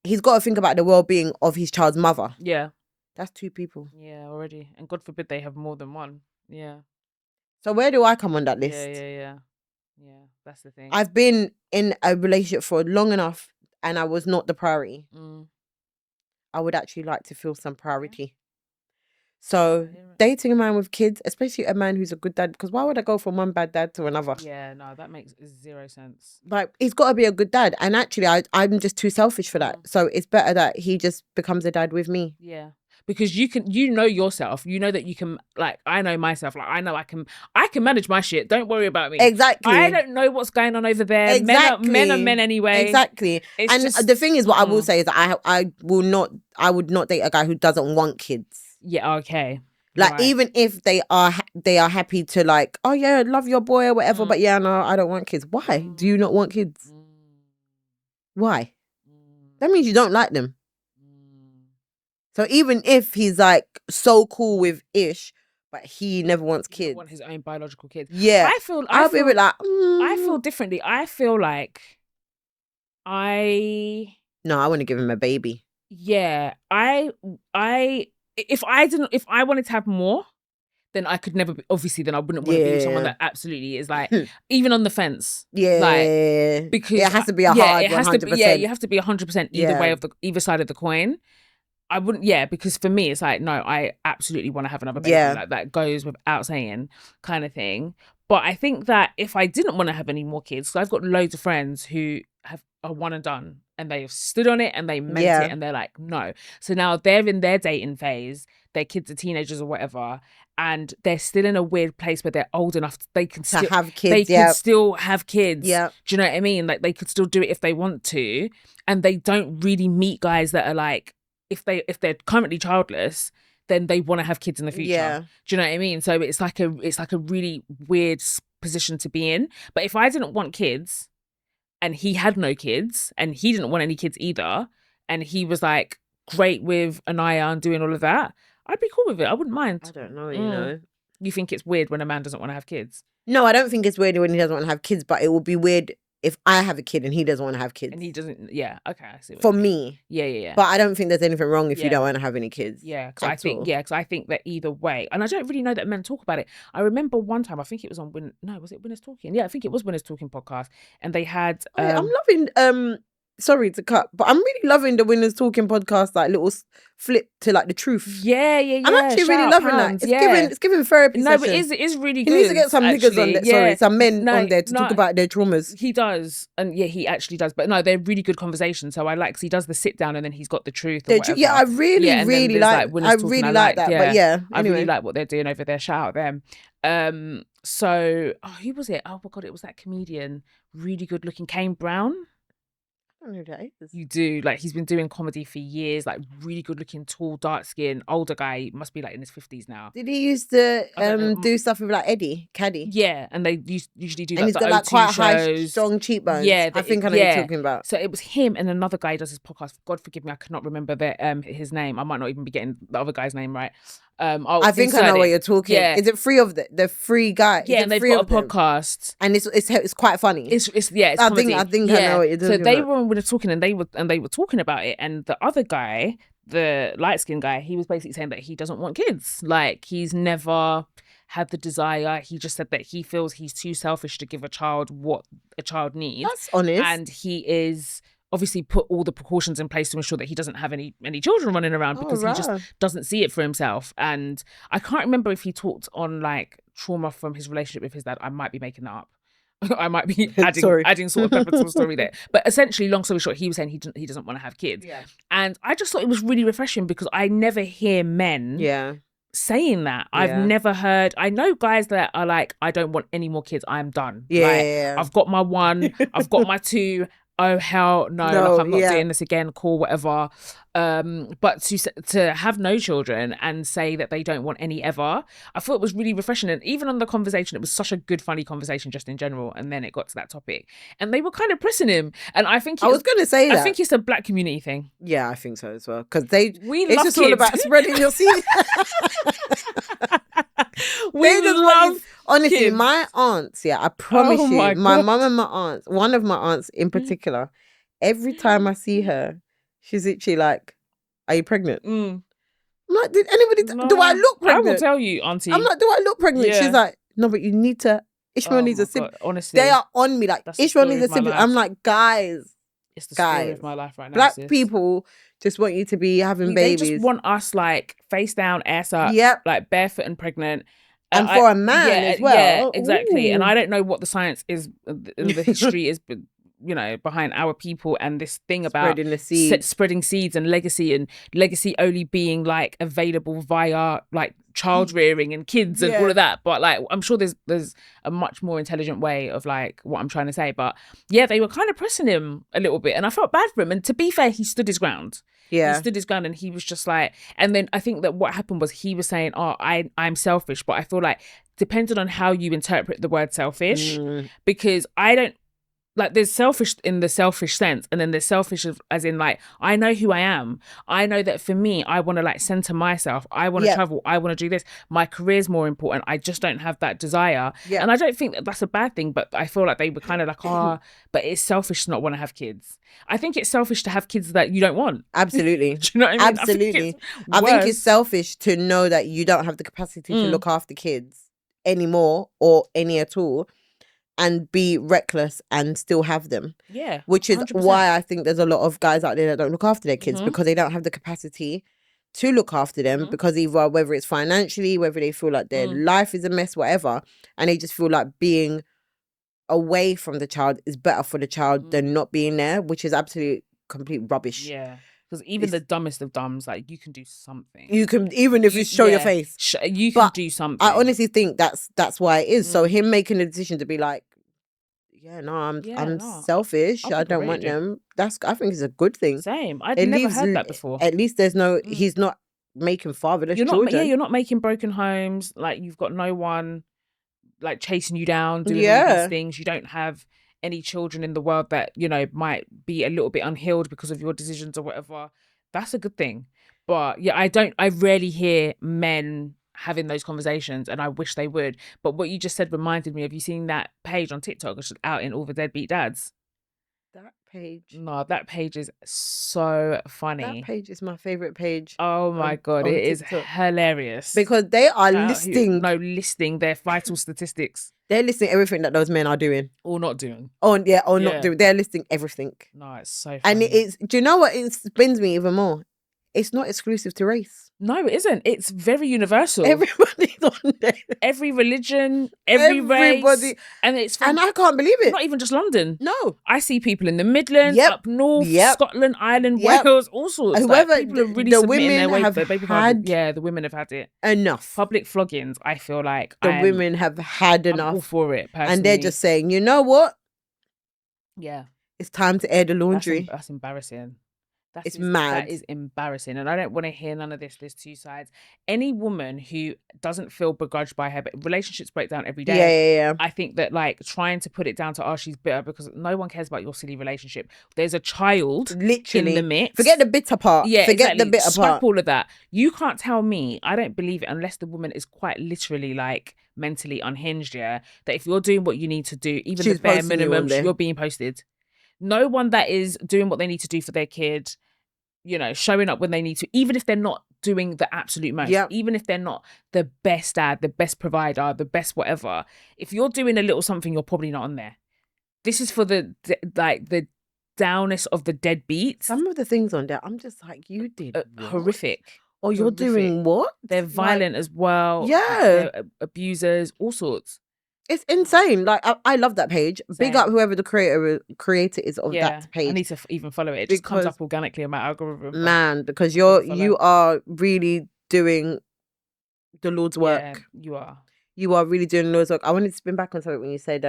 he's got to think about the well-being of his child's mother. Yeah. That's 2 people. Yeah, already. And God forbid they have more than one. Yeah. So where do I come on that list? Yeah, that's the thing. I've been in a relationship for long enough and I was not the priority. I would actually like to feel some priority. So dating a man with kids, especially a man who's a good dad, because why would I go from one bad dad to another? Yeah, no, that makes 0 sense. Like, he's got to be a good dad. And actually, I'm just too selfish for that. So it's better that he just becomes a dad with me. Yeah. Because you know yourself. You know that you can, like, I know myself. Like, I know I can manage my shit. Don't worry about me. Exactly. I don't know what's going on over there. Exactly. Men are men anyway. Exactly. The thing is, what I will say is that I would not date a guy who doesn't want kids. Yeah, okay. Like, even if they are happy to, like, oh yeah, love your boy or whatever, but yeah, no, I don't want kids. Why do you not want kids? Why? That means you don't like them. So even if he's like so cool with Ish, but he never wants kids, want his own biological kids. Yeah, I'll be a bit like, I feel differently. I feel like no, I want to give him a baby. Yeah, if I wanted to have more, then I could never be, obviously then I wouldn't want to be with someone that absolutely is like even on the fence. Yeah. Because it has to be a hard 100%. You have to be 100% either Yeah. way of either side of the coin. I wouldn't, because for me it's like, no, I absolutely want to have another baby. Yeah. Like that goes without saying, kind of thing. But I think that if I didn't want to have any more kids, because I've got loads of friends who are one and done, and they have stood on it and they meant it, and they're like, no. So now they're in their dating phase, their kids are teenagers or whatever, and they're still in a weird place where they're old enough they can still have kids. They can still have kids. Yeah. Do you know what I mean? Like they could still do it if they want to, and they don't really meet guys that are like, if they're currently childless, then they want to have kids in the future. Yeah. Do you know what I mean? So it's like a really weird position to be in. But if I didn't want kids, and he had no kids, and he didn't want any kids either, and he was like great with Anaya and doing all of that, I'd be cool with it. I wouldn't mind. I don't know, you know. You think it's weird when a man doesn't want to have kids? No, I don't think it's weird when he doesn't want to have kids, but it would be weird if I have a kid and he doesn't want to have kids. And he doesn't, okay, I see what for me. Yeah. But I don't think there's anything wrong if you don't want to have any kids. Yeah, because I think that either way, and I don't really know that men talk about it. I remember one time, I think it was on was it Winners Talking? Yeah, I think it was Winners Talking podcast, and they had. I'm loving. Sorry to cut, but I'm really loving the Winners Talking podcast, like little flip to like the truth. Yeah. I'm actually really loving that. It's giving therapy. No, but it is really good. He needs to get some niggas on there. Sorry, some men on there to talk about their traumas. He does, and he actually does. But no, they're really good conversations. So I like, cause he does the sit down and then he's got the truth. Or whatever. I really like. I really like that. But yeah, I really like what they're doing over there. Shout out them. So who was it? Oh my god, it was that comedian, really good looking, Kane Brown. I don't know who that is. You do, like, he's been doing comedy for years, like really good looking, tall, dark skin, older guy, must be like in his 50s now. Did he used to do stuff with like Eddie Caddy? Yeah, and they usually do and he's got like quite high, strong cheekbones. Yeah, I think I know what you're talking about. So it was him and another guy who does his podcast. God forgive me, I cannot remember his name. I might not even be getting the other guy's name right. I think I know what you're talking. Yeah. Is it three of the three guys? Yeah, and they've got a podcast, and it's quite funny. It's I think I know what you're talking about. So they were talking, and they were talking about it, and the other guy, the light skinned guy, he was basically saying that he doesn't want kids. Like, he's never had the desire. He just said that he feels he's too selfish to give a child what a child needs. That's honest. And he is obviously put all the precautions in place to ensure that he doesn't have any children running around because he just doesn't see it for himself. And I can't remember if he talked on like trauma from his relationship with his dad. I might be making that up. I might be adding sort of pepper to the story there. But essentially, long story short, he was saying he doesn't want to have kids. Yeah. And I just thought it was really refreshing because I never hear men saying that. I've never heard. I know guys that are like, I don't want any more kids. I'm done. Yeah. I've got my one. I've got my two. Oh hell no, like, I'm not doing this again, cool, whatever. But to have no children and say that they don't want any ever, I thought it was really refreshing. And even on the conversation, it was such a good, funny conversation just in general. And then it got to that topic, and they were kind of pressing him. And I think I was going to say that. I think it's a Black community thing. Yeah, I think so as well. Because it's just all about spreading your seed. Honestly, kids. my aunts, I promise you, my mum and my aunts, one of my aunts in particular, every time I see her, she's literally like, "Are you pregnant?" I'm like, "Did anybody? Do I look pregnant?" I will tell you, auntie. I'm like, "Do I look pregnant?" Yeah. She's like, "No, but you need to. Ishmael needs a sibling." Honestly, they are on me like, "Ishmael needs a sibling." I'm like, guys, it's the story of my life right now. Black people just want you to be having babies. They just want us like face down, ass up, like barefoot and pregnant. And for a man as well. Yeah, exactly. Ooh. And I don't know what the science is, the history is, behind our people and this thing about spreading seeds and legacy only being like available via like child rearing and kids and all of that. But like, I'm sure there's a much more intelligent way of like what I'm trying to say. But yeah, they were kind of pressing him a little bit, and I felt bad for him. And to be fair, he stood his ground. Yeah. He stood his ground, and he was just like, and then I think that what happened was he was saying, "Oh, I'm selfish," but I feel like depending on how you interpret the word selfish, because I don't like there's selfish in the selfish sense, and then there's selfish as in like I know who I am. I know that for me, I want to like center myself. I want to travel. I want to do this. My career's more important. I just don't have that desire. Yeah. And I don't think that that's a bad thing, but I feel like they were kind of like, but it's selfish to not want to have kids. I think it's selfish to have kids that you don't want. Absolutely. Do you know what I mean? Absolutely. I think it's selfish to know that you don't have the capacity to look after kids anymore or any at all, and be reckless and still have them. Yeah. Which is 100%. why I think there's a lot of guys out there that don't look after their kids because they don't have the capacity to look after them because either whether it's financially, whether they feel like their life is a mess, whatever, and they just feel like being away from the child is better for the child than not being there, which is absolute complete rubbish. Yeah. Because even the dumbest of dumbs, like you can do something. You can, even if you show your face. You can do something. I honestly think that's why it is. So him making the decision to be like, I'm selfish. I don't want them. I think it's a good thing. Same. I'd never heard that before. At least there's no, he's not making fatherless children. You're not making broken homes. Like you've got no one like chasing you down, doing all these things. You don't have any children in the world that, you know, might be a little bit unhealed because of your decisions or whatever. That's a good thing. But yeah, I rarely hear men having those conversations, and I wish they would. But what you just said reminded me of, you seen that page on TikTok which is out in all the deadbeat dads? That page? No, that page is so funny. That page is my favorite page. Oh my God, it is hilarious. Because they are listing their vital statistics. They're listing everything that those men are doing. Or not doing. Not doing. They're listing everything. No, it's so funny. And do you know what it spins me even more? It's not exclusive to race. No, it isn't. It's very universal. Everybody's on there. Every religion, every race. And and I can't believe it. Not even just London. No. I see people in the Midlands, up north, Scotland, Ireland, Wales, all sorts. Whoever, like, people are really the submitting women their way have for baby had the women have had it. Enough. Public floggings, I feel like. The women have had enough. I'm all for it, personally. And they're just saying, you know what? Yeah. It's time to air the laundry. That's embarrassing. It's mad. That is embarrassing. And I don't want to hear none of this. There's two sides. Any woman who doesn't feel begrudged by her, but relationships break down every day. Yeah. I think that like trying to put it down to, she's bitter, because no one cares about your silly relationship. There's a child literally in the mix. Forget the bitter part. Yeah, Forget the bitter Scrap part. all of that. You can't tell me, I don't believe it unless the woman is quite literally like mentally unhinged, that if you're doing what you need to do, even the bare minimum, you're being posted. No one that is doing what they need to do for their kid, you know, showing up when they need to, even if they're not doing the absolute most, even if they're not the best dad, the best provider, the best whatever, if you're doing a little something, you're probably not on there. This is for the downest of the deadbeats. Some of the things on there, I'm just like, you did horrific. Or you're doing what? They're violent as well. Yeah. They're abusers, all sorts. It's insane. Like I love that page. Same. Big up whoever the creator is of that page. I need to even follow it. It just comes up organically in my algorithm. Man, because you are really doing the Lord's work. Yeah, you are. You are really doing the Lord's work. I wanted to spin back on something when you said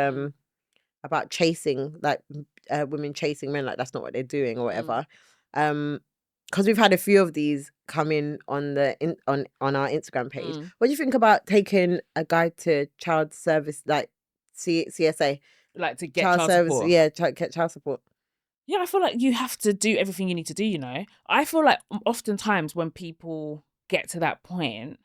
about chasing, like women chasing men, like that's not what they're doing or whatever. Because we've had a few of these come in on on our Instagram page. What do you think about taking a guide to child service, like CSA, like to get child support? Yeah, get child support. Yeah, I feel like you have to do everything you need to do. You know, I feel like oftentimes when people get to that point,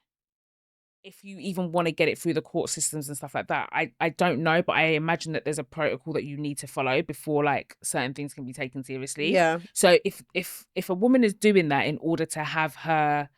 if you even want to get it through the court systems and stuff like that, I don't know, but I imagine that there's a protocol that you need to follow before like certain things can be taken seriously. Yeah. So if a woman is doing that in order to have her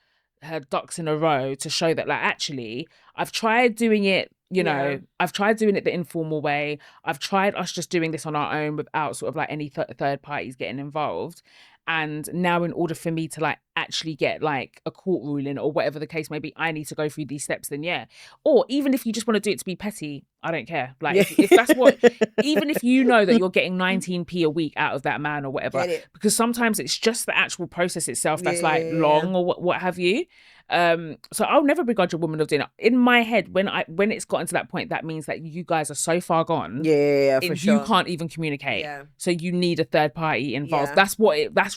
ducks in a row to show that like actually I've tried doing it, you know, I've tried doing it the informal way. I've tried us just doing this on our own without sort of like any third parties getting involved. And now in order for me to like actually get like a court ruling or whatever the case may be, I need to go through these steps, then yeah. Or even if you just want to do it to be petty, I don't care. Like if that's what, even if you know that you're getting 19p a week out of that man or whatever, because sometimes it's just the actual process itself that's like long or what have you. So I'll never begrudge a woman of doing it. In my head, when it's gotten to that point, that means that you guys are so far gone. For sure. You can't even communicate. So you need a third party involved. That's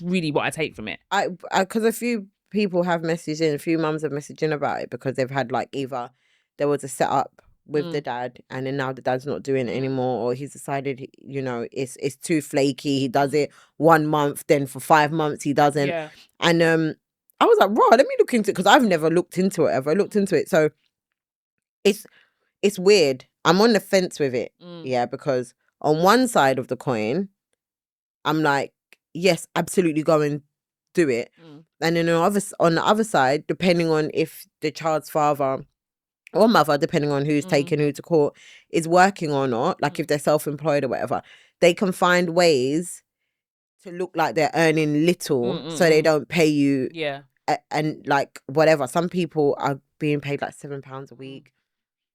really what I take from it. Because a few people have messaged in, a few mums have messaged in about it because they've had like either there was a setup with the dad, and then now the dad's not doing it anymore, or he's decided, it's too flaky. He does it 1 month, then for 5 months he doesn't. Yeah. And I was like, "Bro, let me look into it," because I've never looked into it ever. I looked into it, so it's weird. I'm on the fence with it, yeah, because on one side of the coin, I'm like, yes, absolutely go and do it. And then on the other side, depending on if the child's father or mother, depending on who's taking who to court, is working or not, like if they're self-employed or whatever, they can find ways to look like they're earning little so they don't pay you. Yeah. And like whatever. Some people are being paid like £7 a week.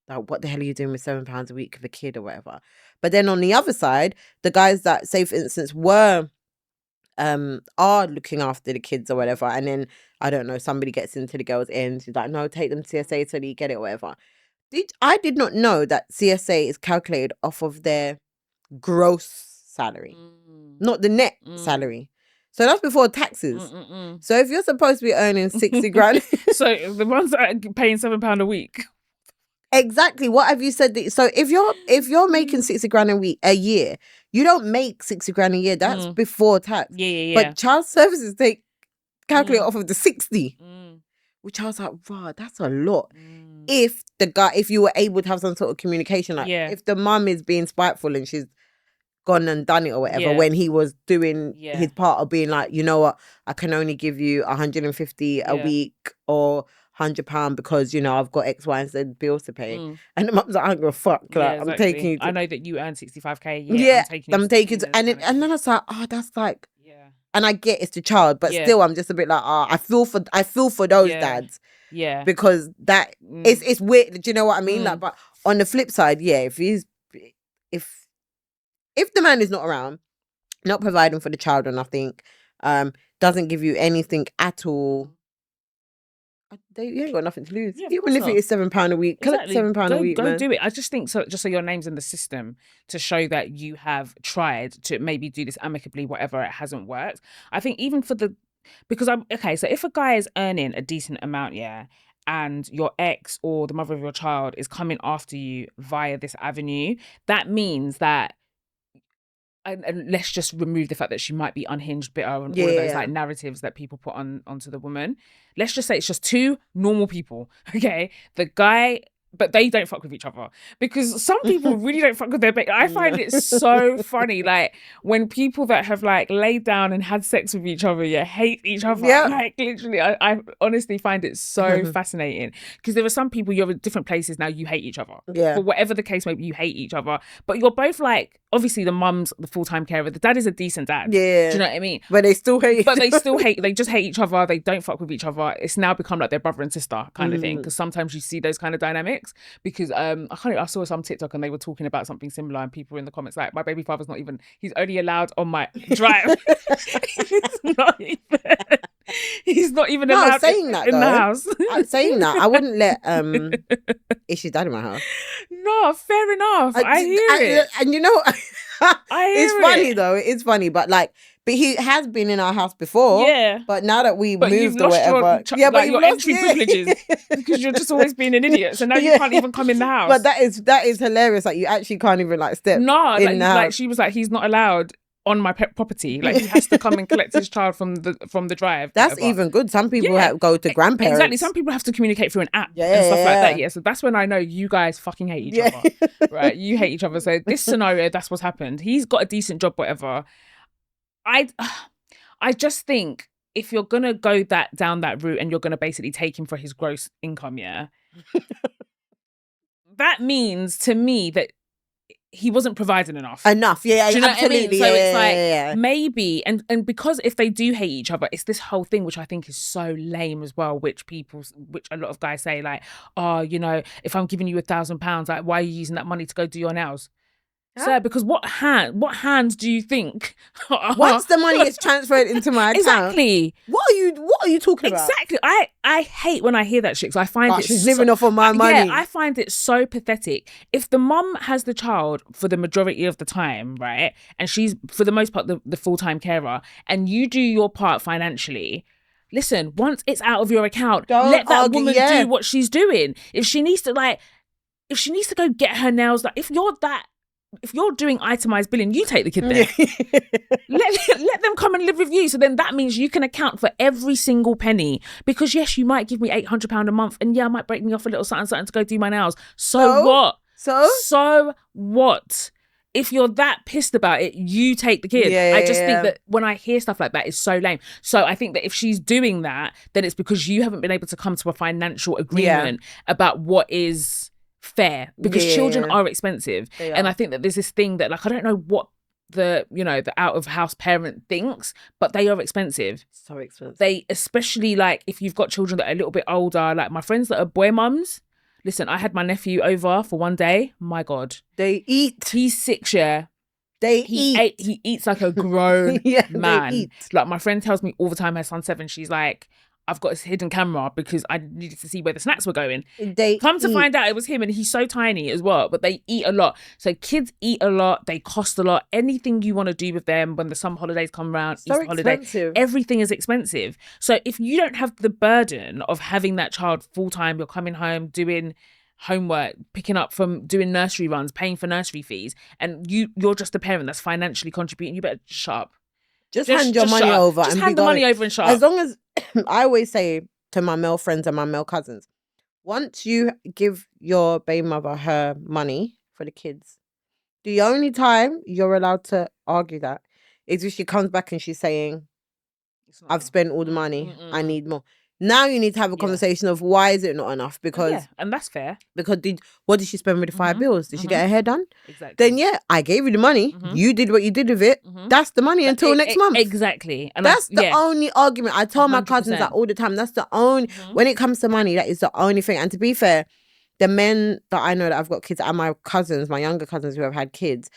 Like, what the hell are you doing with £7 a week of a kid or whatever? But then on the other side, the guys that, say for instance, are looking after the kids or whatever, and then I don't know, somebody gets into the girl's ear and she's like, "No, take them to CSA so that you get it," or whatever. I did not know that CSA is calculated off of their gross salary, not the net salary. So that's before taxes. So if you're supposed to be earning 60 grand, so the ones that are paying £7 a week. Exactly. What have you said? So if you're making 60 grand a year, you don't make 60 grand a year. That's before tax. Yeah. But child services calculate off of the 60, which I was like, wow, that's a lot. If you were able to have some sort of communication, like if the mum is being spiteful and she's gone and done it or whatever, when he was doing his part of being like, you know what, I can only give you 150 a week or £100 because I've got X, Y, and Z bills to pay. And the mum's like, I don't give a fuck. Like, exactly. I'm taking you. I know that you earn 65k. Yeah, I'm taking you. And then I was like, oh, that's like. Yeah. And I get it's the child, but still, I'm just a bit like, I feel for those dads. Yeah. Because that it's weird. Do you know what I mean? Like, but on the flip side, yeah, if the man is not around, not providing for the child or nothing, doesn't give you anything at all, you ain't got nothing to lose. Yeah, even if it is £7 a week, collect £7 a week, go man. do it. I just think so. Just so your name's in the system to show that you have tried to maybe do this amicably, whatever, it hasn't worked. I think even for because I'm okay. So if a guy is earning a decent amount, and your ex or the mother of your child is coming after you via this avenue, that means that. And let's just remove the fact that she might be unhinged, bitter, and all of those like narratives that people put onto the woman. Let's just say it's just two normal people, okay? The guy, but they don't fuck with each other because some people really don't fuck with their baby. I find it so funny, like when people that have like laid down and had sex with each other, hate each other. Like literally, I honestly find it so fascinating because there are some people, you're in different places now, you hate each other. For whatever the case may be, you hate each other, but you're both like, obviously the mum's the full-time carer, the dad is a decent dad. Yeah. Do you know what I mean? But they still hate. They just hate each other. They don't fuck with each other. It's now become like their brother and sister kind of thing because sometimes you see those kind of dynamics because I saw some TikTok and they were talking about something similar and people were in the comments like, my baby father's not even, he's only allowed on my drive. He's not even allowed in the house. Saying that, I wouldn't let Ishi's dad in my house. No, fair enough. I hear it. And it's funny though. It's funny, but he has been in our house before. Yeah. But now that we moved or whatever, but your entry privileges because you're just always being an idiot. So now you can't even come in the house. But that is hilarious. Like you actually can't even step. No, in the house. She was like, he's not allowed on my pet property. Like he has to come and collect his child from the drive. That's whatever. Even good. Some people go to grandparents. Exactly. Some people have to communicate through an app and stuff like that. Yeah. So that's when I know you guys fucking hate each other. Right. You hate each other. So this scenario, that's what's happened. He's got a decent job, whatever. I just think if you're gonna go down that route and you're gonna basically take him for his gross income, that means to me that he wasn't providing enough. Do you know absolutely. What I mean? So it's like maybe, and because if they do hate each other, it's this whole thing which I think is so lame as well, which a lot of guys say like, oh, if I'm giving you £1,000, like why are you using that money to go do your nails? Sir, because what hands do you think? Once the money gets transferred into my account, exactly. What are you talking about? Exactly. I hate when I hear that shit because I find she's living off of my money. Yeah, I find it so pathetic. If the mum has the child for the majority of the time, right, and she's for the most part the full-time carer, and you do your part financially. Listen, once it's out of your account, let that woman do what she's doing. If she needs to if she needs to go get her nails, like if you're doing itemized billing, you take the kid there. Let them come and live with you. So then that means you can account for every single penny. Because yes, you might give me £800 a month, and yeah, I might break me off a little something to go do my nails. So what? So what? If you're that pissed about it, you take the kid. I just think that when I hear stuff like that, it's so lame. So I think that if she's doing that, then it's because you haven't been able to come to a financial agreement about what is fair, because children are expensive. And I think that there's this thing that, like, I don't know what the out of house parent thinks, but they are expensive. So expensive. They, especially like if you've got children that are a little bit older, like my friends that are boy mums. Listen, I had my nephew over for one day. My God. They eat. He's 6, yeah. He eats like a grown man. They eat. Like my friend tells me all the time, her son's 7, she's like, I've got a hidden camera because I needed to see where the snacks were going. Come to find out it was him, and he's so tiny as well, but they eat a lot. So kids eat a lot, they cost a lot. Anything you want to do with them when the summer holidays come around, Easter holiday, everything is expensive. So if you don't have the burden of having that child full time, you're coming home doing homework, picking up from doing nursery runs, paying for nursery fees, and you're just a parent that's financially contributing, you better shut up. Just hand your money over. Just hand the money over and shut up. As long as, I always say to my male friends and my male cousins, once you give your baby mother her money for the kids, the only time you're allowed to argue that is if she comes back and she's saying, I've spent all the money, I need more. Now you need to have a conversation of why is it not enough? Because and that's fair. Because what did she spend with the 5 bills? Did she get her hair done? Exactly. Then I gave you the money. You did what you did with it. That's the money until next month. Exactly. And that's the only argument. I tell my cousins that all the time. That's the only when it comes to money, that is the only thing. And to be fair, the men that I know that I've got kids, and my cousins, my younger cousins who have had kids,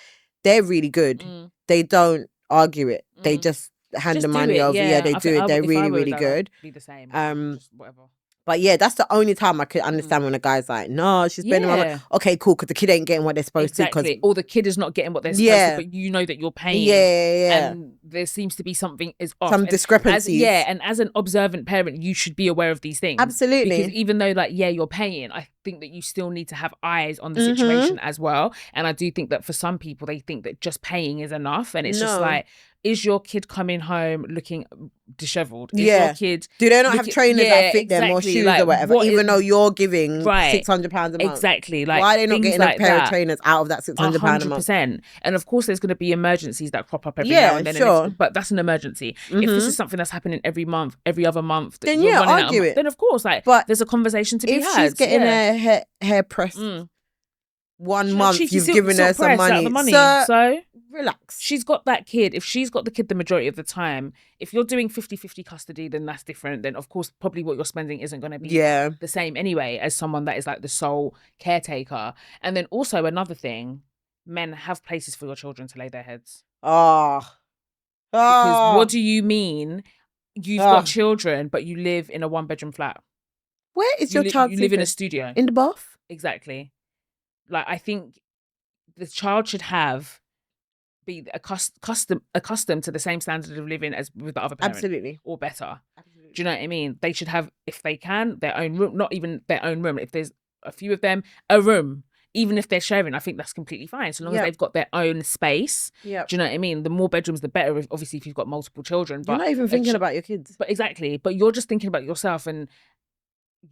they're really good. They don't argue it. They just hand the money over. They do it. They're really, really good. Be the same. Just whatever. But that's the only time I could understand when a guy's like, no, she's spending money. Okay, cool, because the kid ain't getting what they're supposed to. Or the kid is not getting what they're supposed to, but you know that you're paying. And there seems to be something is off. Some discrepancies. And as an observant parent, you should be aware of these things. Absolutely. Because even though you're paying, I think that you still need to have eyes on the situation as well. And I do think that for some people, they think that just paying is enough. And it's just like, is your kid coming home looking disheveled? Is your kid... Do they not have trainers that fit them or shoes or whatever, even though you're giving £600 a month? Exactly. Like, why are they not getting a pair of trainers out of that £600 a month? 100%. And of course, there's going to be emergencies that crop up every now and then. Sure. But that's an emergency. If this is something that's happening every month, every other month, then argue it. Then of course, but there's a conversation to be had. If she's getting her hair pressed 1 month, you've given her some money. So relax. She's got that kid. If she's got the kid the majority of the time, if you're doing 50-50 custody, then that's different. Then of course, probably what you're spending isn't going to be the same anyway as someone that is like the sole caretaker. And then also another thing, men, have places for your children to lay their heads. Because what do you mean you've got children, but you live in a 1-bedroom flat? Where is your child? You live in a studio. In the bath? Exactly. Like, I think the child should be accustomed to the same standard of living as with the other parent. Absolutely. Or better. Absolutely. Do you know what I mean? They should have, if they can, their own room. Not even their own room. If there's a few of them, a room. Even if they're sharing, I think that's completely fine. So long as they've got their own space. Yeah. Do you know what I mean? The more bedrooms, the better. Obviously, if you've got multiple children. But you're not even thinking about your kids. But exactly. But you're just thinking about yourself and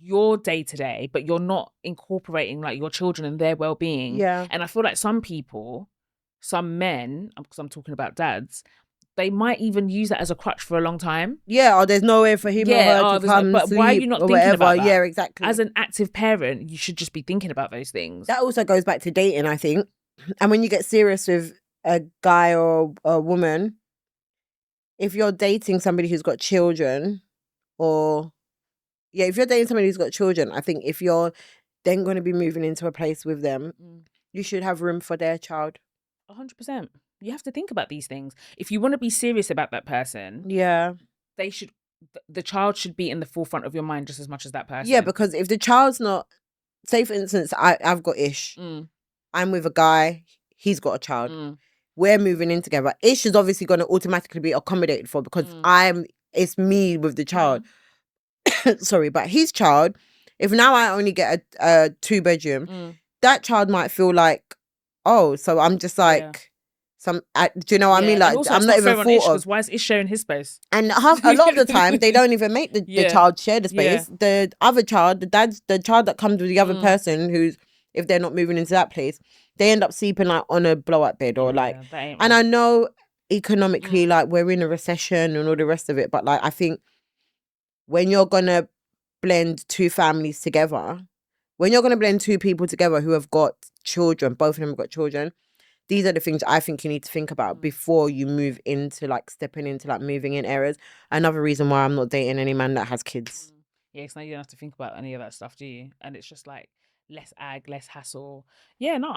your day-to-day, but you're not incorporating like your children and their well-being. Yeah. And I feel like some people, some men, because I'm talking about dads, they might even use that as a crutch for a long time. Yeah, or there's no way for him or her to come but sleep, why are you not thinking whatever. about that? Yeah, exactly. As an active parent, you should just be thinking about those things. That also goes back to dating, I think. And when you get serious with a guy or a woman, if you're dating somebody who's got children, if you're dating somebody who's got children, I think if you're then going to be moving into a place with them, you should have room for their child. 100%. You have to think about these things. If you want to be serious about that person, the child should be in the forefront of your mind just as much as that person. Yeah, because if the child's not, say for instance, I've got Ish. I'm with a guy, he's got a child. We're moving in together. Ish is obviously going to automatically be accommodated for because it's me with the child. Sorry, but his child, if now I only get a 2-bedroom, that child might feel like, oh, so I'm just like do you know what I mean? Like, and also I'm it's not not even fair on Ish thought because of. why is Ish sharing his space? And a lot of the time, they don't even make the child share the Yeah. space. The other child, the child that comes with the other person, who's, if they're not moving into that place, they end up sleeping like on a blow-up bed or like. That ain't And right. I know economically, like, we're in a recession and all the rest of it, but like, I think when you're gonna blend two families together, when you're gonna blend two people together who have got children, both of them have got children, these are the things I think you need to think about before you move into like stepping into like moving in areas. Another reason why I'm not dating any man that has kids. Yeah, because now you don't have to think about any of that stuff, do you? And it's just like less less hassle. Yeah, no,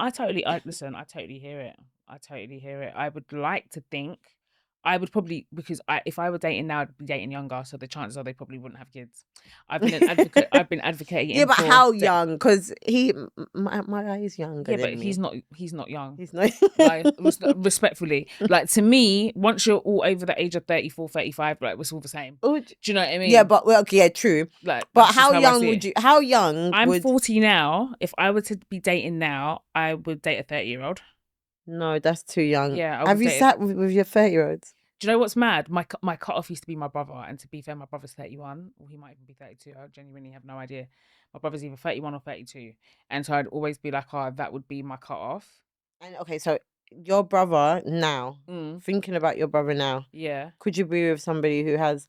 listen, I totally hear it. I totally hear it. I would like to think I would probably, because if I were dating now, I'd be dating younger, so the chances are they probably wouldn't have kids. I've been an advocate. I've been advocating. Yeah, but for how young? Because my guy is younger. Yeah, than but me. he's not. He's not young. He's not. Like, respectfully, like, to me, once you're all over the age of 34, 35, like, we're all the same. Do you know what I mean? Yeah, but well, yeah, true. Like, but that's just how how I young see would it. you? How young? I'm 40 now. If I were to be dating now, I would date a 30-year-old. No, that's too young. Yeah, Have you sat with your 30-year-olds? Do you know what's mad? My cutoff used to be my brother, and to be fair, my brother's 31, or he might even be 32. I genuinely have no idea. My brother's either 31 or 32, and so I'd always be like, oh, that would be my cutoff. And okay, so your brother now, thinking about your brother now, yeah, could you be with somebody who has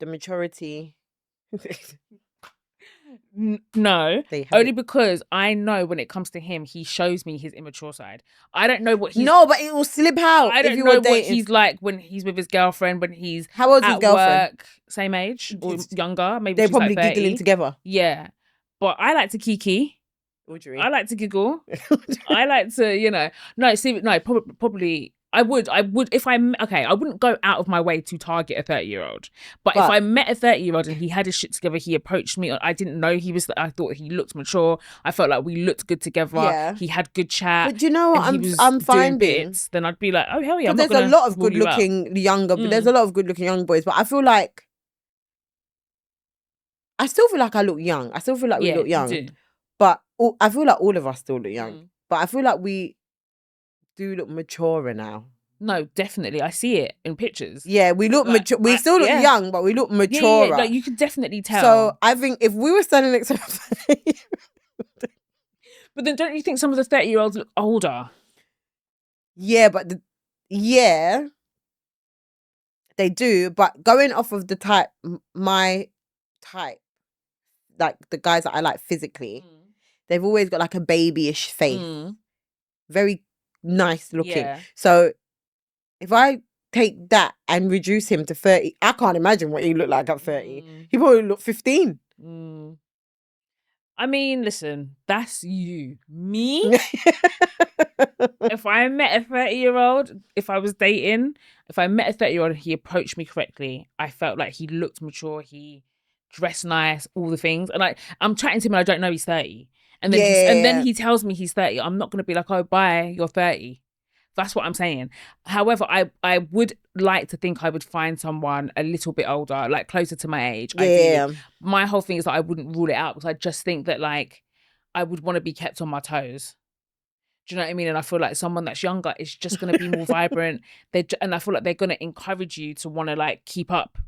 the maturity? No, only because I know when it comes to him, he shows me his immature side. I don't know what he's. No, but it will slip out. I don't know what he's like when he's with his girlfriend, when he's how old's at his girlfriend? Work, same age or younger. Maybe they're she's probably like 30. giggling together. Yeah, but I like to kiki. I like to giggle. I like to, probably. I would if I wouldn't go out of my way to target a 30-year-old. But if I met a 30-year-old and he had his shit together, he approached me. I didn't know I thought he looked mature. I felt like we looked good together. Yeah. He had good chat. But do you know what I'm finding? Bits, then I'd be like, oh hell yeah. There's a lot of good looking younger, but there's a lot of good looking young boys. But I feel like I still feel like I look young. I still feel like we look young. You do. But I feel like all of us still look young. But I feel like we do look maturer now. No, definitely. I see it in pictures. Yeah, we look mature. We still look young, but we look maturer. Yeah, like, you can definitely tell. So I think if we were standing next to but then don't you think some of the 30-year-olds look older? Yeah, but they do. But going off of the type, my type, like the guys that I like physically, they've always got like a babyish face. Very nice looking. Yeah. So if I take that and reduce him to 30, I can't imagine what he looked like at 30. He probably looked 15. I mean, listen, that's you. Me? If I met a 30-year-old, if I was dating, if I met a 30-year-old and he approached me correctly, I felt like he looked mature, he dressed nice, all the things. And I'm chatting to him and I don't know he's 30. And then he tells me he's 30. I'm not going to be like, oh, bye, you're 30. That's what I'm saying. However, I would like to think I would find someone a little bit older, like closer to my age. Yeah. Ideally. My whole thing is that I wouldn't rule it out because I just think that like I would want to be kept on my toes. Do you know what I mean? And I feel like someone that's younger is just going to be more vibrant. And I feel like they're going to encourage you to want to like keep up.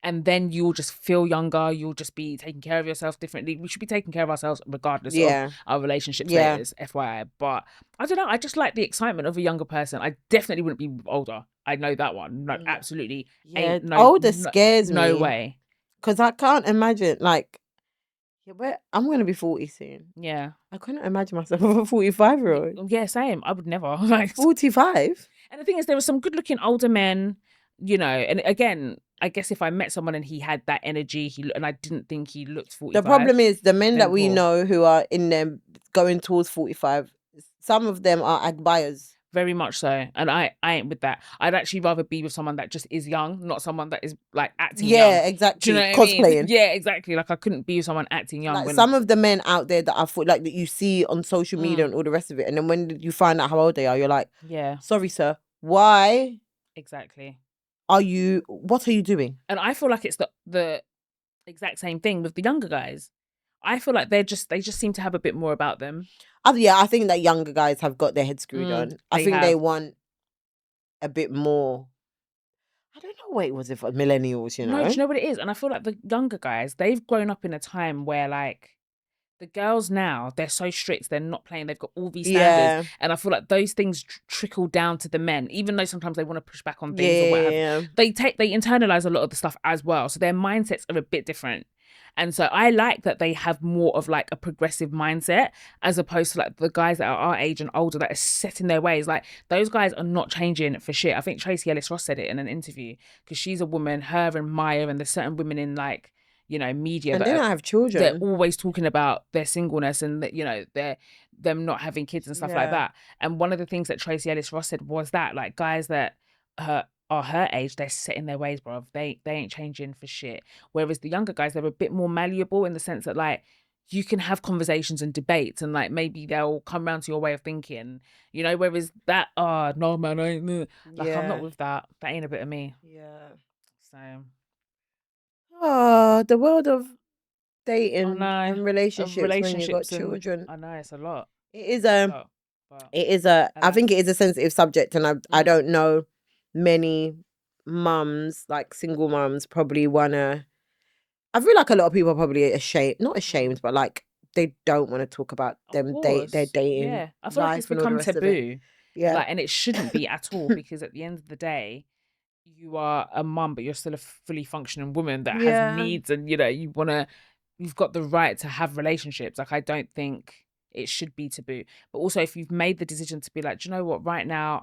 And then you'll just feel younger. You'll just be taking care of yourself differently. We should be taking care of ourselves regardless of our relationship status, FYI. But I don't know. I just like the excitement of a younger person. I definitely wouldn't be older. I know that one. No, absolutely. Yeah, older scares me. No way. Because I can't imagine, like, I'm going to be 40 soon. Yeah. I couldn't imagine myself with a 45-year-old. Yeah, same. I would never. Like 45? And the thing is, there were some good looking older men, and again, I guess if I met someone and he had that energy, and I didn't think he looked 45. The problem is the men that we know who are in them going towards 45, some of them are agbayas. Very much so. And I ain't with that. I'd actually rather be with someone that just is young, not someone that is like acting young. Yeah, exactly. Do you know what cosplaying. I mean? Yeah, exactly. Like I couldn't be with someone acting young. Like some of the men out there that that you see on social media and all the rest of it. And then when you find out how old they are, you're like, yeah, sorry, sir. Why? Exactly. What are you doing? And I feel like it's the exact same thing with the younger guys. I feel like they just seem to have a bit more about them. Yeah, I think that younger guys have got their heads screwed on. I They think they have. want a bit more. I don't know what it was for millennials, you No, do know? you know what it is? And I feel like the younger guys, they've grown up in a time where like the girls now, they're so strict, they're not playing, they've got all these standards. Yeah. And I feel like those things trickle down to the men, even though sometimes they want to push back on Yeah, things or what have you. yeah, They internalize a lot of the stuff as well. So their mindsets are a bit different. And so I like that they have more of like a progressive mindset as opposed to like the guys that are our age and older that are set in their ways. Like those guys are not changing for shit. I think Tracy Ellis Ross said it in an interview because she's a woman, her and Maya, and there's certain women in like, you know, media and that they are, don't have they're children. always talking about their singleness and that, you know, they're them not having kids and stuff like Yeah, that. And one of the things that Tracy Ellis Ross said was that like guys that are her age, they're set in their ways, bro. They ain't changing for shit. Whereas the younger guys, they're a bit more malleable in the sense that like you can have conversations and debates and like maybe they'll come around to your way of thinking, you know, whereas that, oh no man, I ain't like I'm not yeah, with that. That ain't a bit of me. yeah. So Oh, the world of I dating know and of relationships when you got relationships and children. I know it's a lot. It is It's a a, lot. But it is a. I think alas. it is a sensitive subject, and I Mm. don't know many mums, like single mums, probably wanna. I feel like a lot of people are probably ashamed, not Mm. ashamed, but like they don't want to talk about Of them their course. dating Yeah. I feel like it's life and all the become rest of it. taboo. Yeah, Like, and it shouldn't be at all because at the end of the day, you are a mum, but you're still a fully functioning woman that has yeah, needs and, you know, you've got the right to have relationships. Like, I don't think it should be taboo. But also, if you've made the decision to be like, do you know what, right now,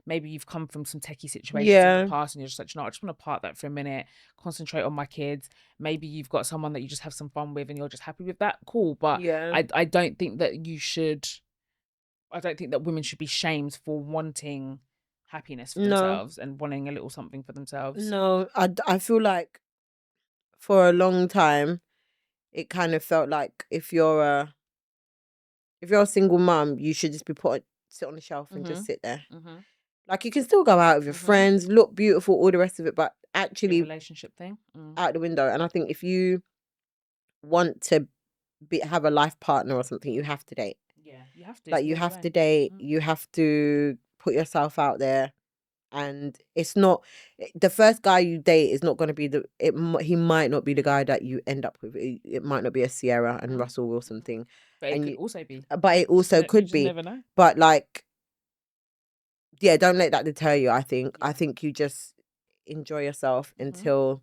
maybe you've come from some techie situations in the yeah, past and you're just like, "Do you know, what, I just want to park that for a minute, concentrate on my kids. Maybe you've got someone that you just have some fun with and you're just happy with that. Cool. But yeah. I don't think that I don't think that women should be shamed for wanting happiness for No, themselves and wanting a little something for themselves. no. I feel like for a long time it kind of felt like if you're a single mum, you should just be sit on the shelf and just Mhm. sit there. Mhm. Like you can still go out with your Mhm. friends, look beautiful, all the rest of it, but Your actually relationship thing. Mm. out the window. And I think if you want to have a life partner or something, you have to date. Yeah, you have to. It's Like the you only have way. to date, Mm. you have to put yourself out there. And it's not the first guy you date is not going to be he might not be the guy that you end up with. It might not be a Sierra and Mhm. Russell Wilson Mhm. thing, But it and could also be. but it also You could just be. never know. But like, yeah, don't let that deter you. I Yeah. think you just enjoy yourself Mhm. until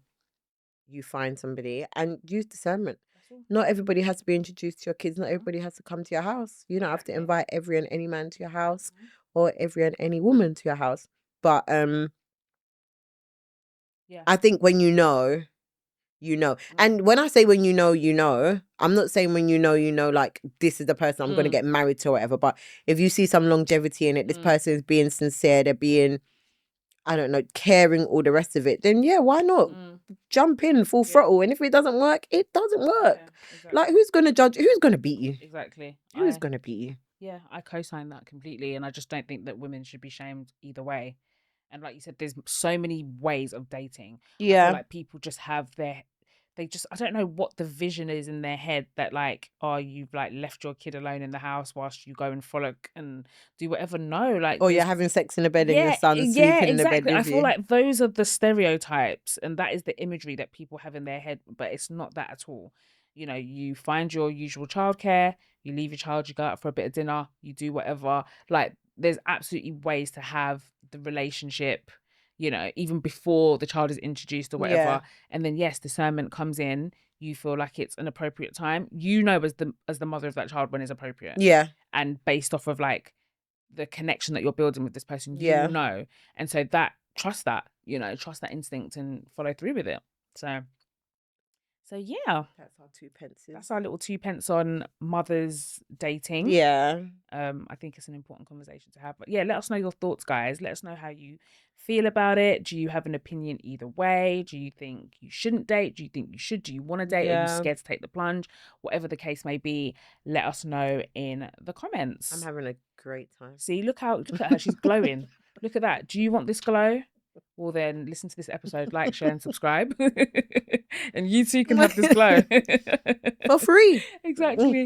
you find somebody and use discernment. That's all. Not everybody has to be introduced to your kids. Not Mhm. everybody has to come to your house. You don't have to Exactly. invite every and any man to your house Mhm. or every and any woman to your house. But Yeah. I think when you know, you know. Mm. And when I say when you know, I'm not saying when you know, like this is the person I'm going to Mm. get married to or whatever. But if you see some longevity in it, this Mm. person is being sincere, they're being, I don't know, caring, all the rest of it, then yeah, why not? Mm. Jump in full Yeah. throttle. And if it doesn't work, it doesn't Yeah. work. Like, Exactly. who's going to judge? Who's going to beat you? Exactly. Who's going to beat you? Yeah, I co-sign that completely, and I just don't think that women should be shamed either way. And like you said, there's so many ways of dating. I feel Yeah. like people just have they just, I don't know what the vision is in their head that like, oh, you've like left your kid alone in the house whilst you go and frolic and do whatever. No, like Or you're there's having sex in the bed and your yeah, son's yeah, sleeping in the bed exactly. I with feel you. like those are the stereotypes and that is the imagery that people have in their head, but it's not that at all. You know, you find your usual childcare, you leave your child, you go out for a bit of dinner, you do whatever. Like, there's absolutely ways to have the relationship, you know, even before the child is introduced or Yeah. whatever. And then, yes, discernment comes in. You feel like it's an appropriate time. You know, as the mother of that child, when it's appropriate, Yeah. and based off of like the connection that you're building with this person, you will Yeah. know. And so that trust that, you know, trust that instinct and follow through with it. So yeah, That's our two pences. that's our little two pence on mothers dating. Yeah. I think it's an important conversation to have. But yeah, let us know your thoughts, guys. Let us know how you feel about it. Do you have an opinion either way? Do you think you shouldn't date? Do you think you should? Do you want to date? Are you Yeah. scared to take the plunge? Whatever the case may be, let us know in the I'm comments. having a great time. See, look at her. She's glowing. Look at that. Do you want this glow? well then listen to this episode, like, share, and subscribe, and you too can have this glow for free. Exactly.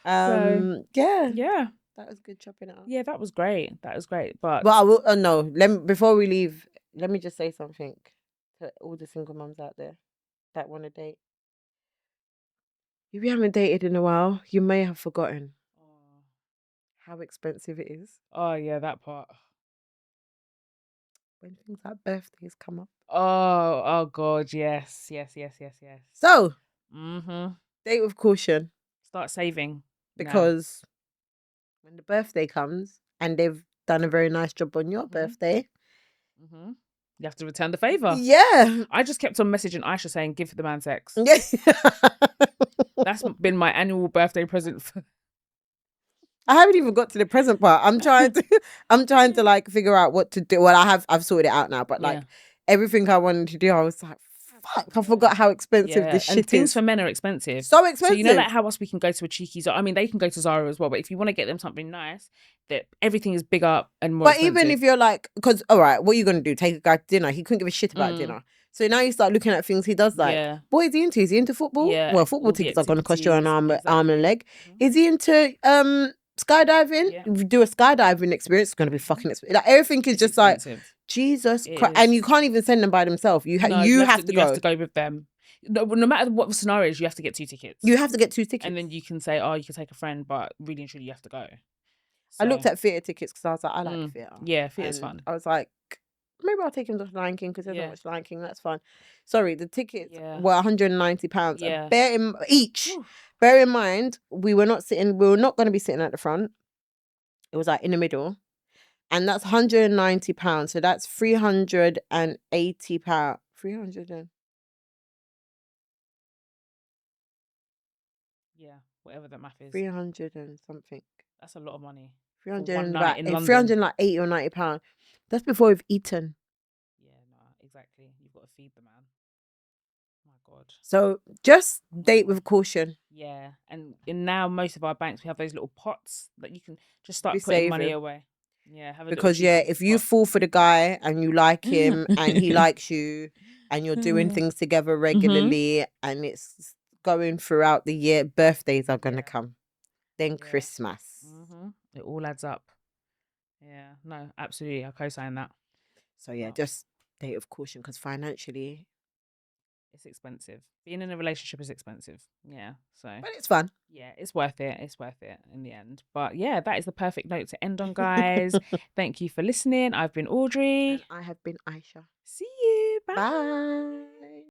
So Yeah, that was good chopping it up. yeah, that was great. But I will. No, before we leave, let me just say something to all the single mums out there that want to date. If you haven't dated in a while, you may have forgotten how expensive it is oh yeah, that part. when things like birthdays come up. Oh god, yes. So Mm-hmm. date with caution, Start saving because when the birthday comes and they've done a very nice job on your birthday, you have to return the favor. Yeah, I just kept on messaging Aisha saying, "Give the man sex." yeah. That's been my annual birthday present. I haven't even got to the present part. I'm trying to like figure out what to do. Well, I've sorted it out now, but like everything I wanted to do, I was like, fuck, I forgot how expensive this shit and things is. for men are expensive. So expensive. So you know, like how else we can go to a cheeky Zara. I mean, they can go to Zara as well, but if you want to get them something nice, that everything is bigger and more. But expensive. Even if you're like, because all right, what are you gonna do? Take a guy to dinner? He couldn't give a shit about dinner. So now you start looking at things he does like. What is he into? Is he into football? Yeah. Well, football tickets are gonna cost you an arm and a leg. Is he into skydiving? If you do a skydiving experience, it's gonna be fucking expensive. Like everything is just expensive. Like Jesus Christ, and you can't even send them by themselves. You have to go. You have to go with them. No matter what the scenario is, you have to get 2 tickets. You have to get 2 tickets, and then you can say, "Oh, you can take a friend," but really and truly, you have to go. So. I looked at theatre tickets because I was like, I like theatre. Yeah, theatre's fun. I was like, maybe I'll take him to Lion King because there's not much Lion King. That's fine. Sorry, the tickets were £190. Yeah. Bear in mind, we were not going to be sitting at the front. It was like in the middle. And that's £190. So that's £380. 300 yeah, whatever that math is. 300 and something. That's a lot of money. 380 or £90. That's before we've eaten. Yeah, no, exactly. You've got to feed the man. My God. So just date with caution. Yeah, and in now most of our banks we have those little pots that you can just start putting money away. Yeah, because if you fall for the guy and you like him and he likes you and you're doing things together regularly and it's going throughout the year, birthdays are gonna come, then Christmas. It all adds up. Yeah, no, absolutely, I co-sign that. So just date with caution because financially it's expensive. Being in a relationship is expensive. Yeah. So but it's fun. Yeah, it's worth it. It's worth it in the end. But yeah, that is the perfect note to end on, guys. Thank you for listening. I've been Audrey. And I have been Aisha. See you. Bye. Bye.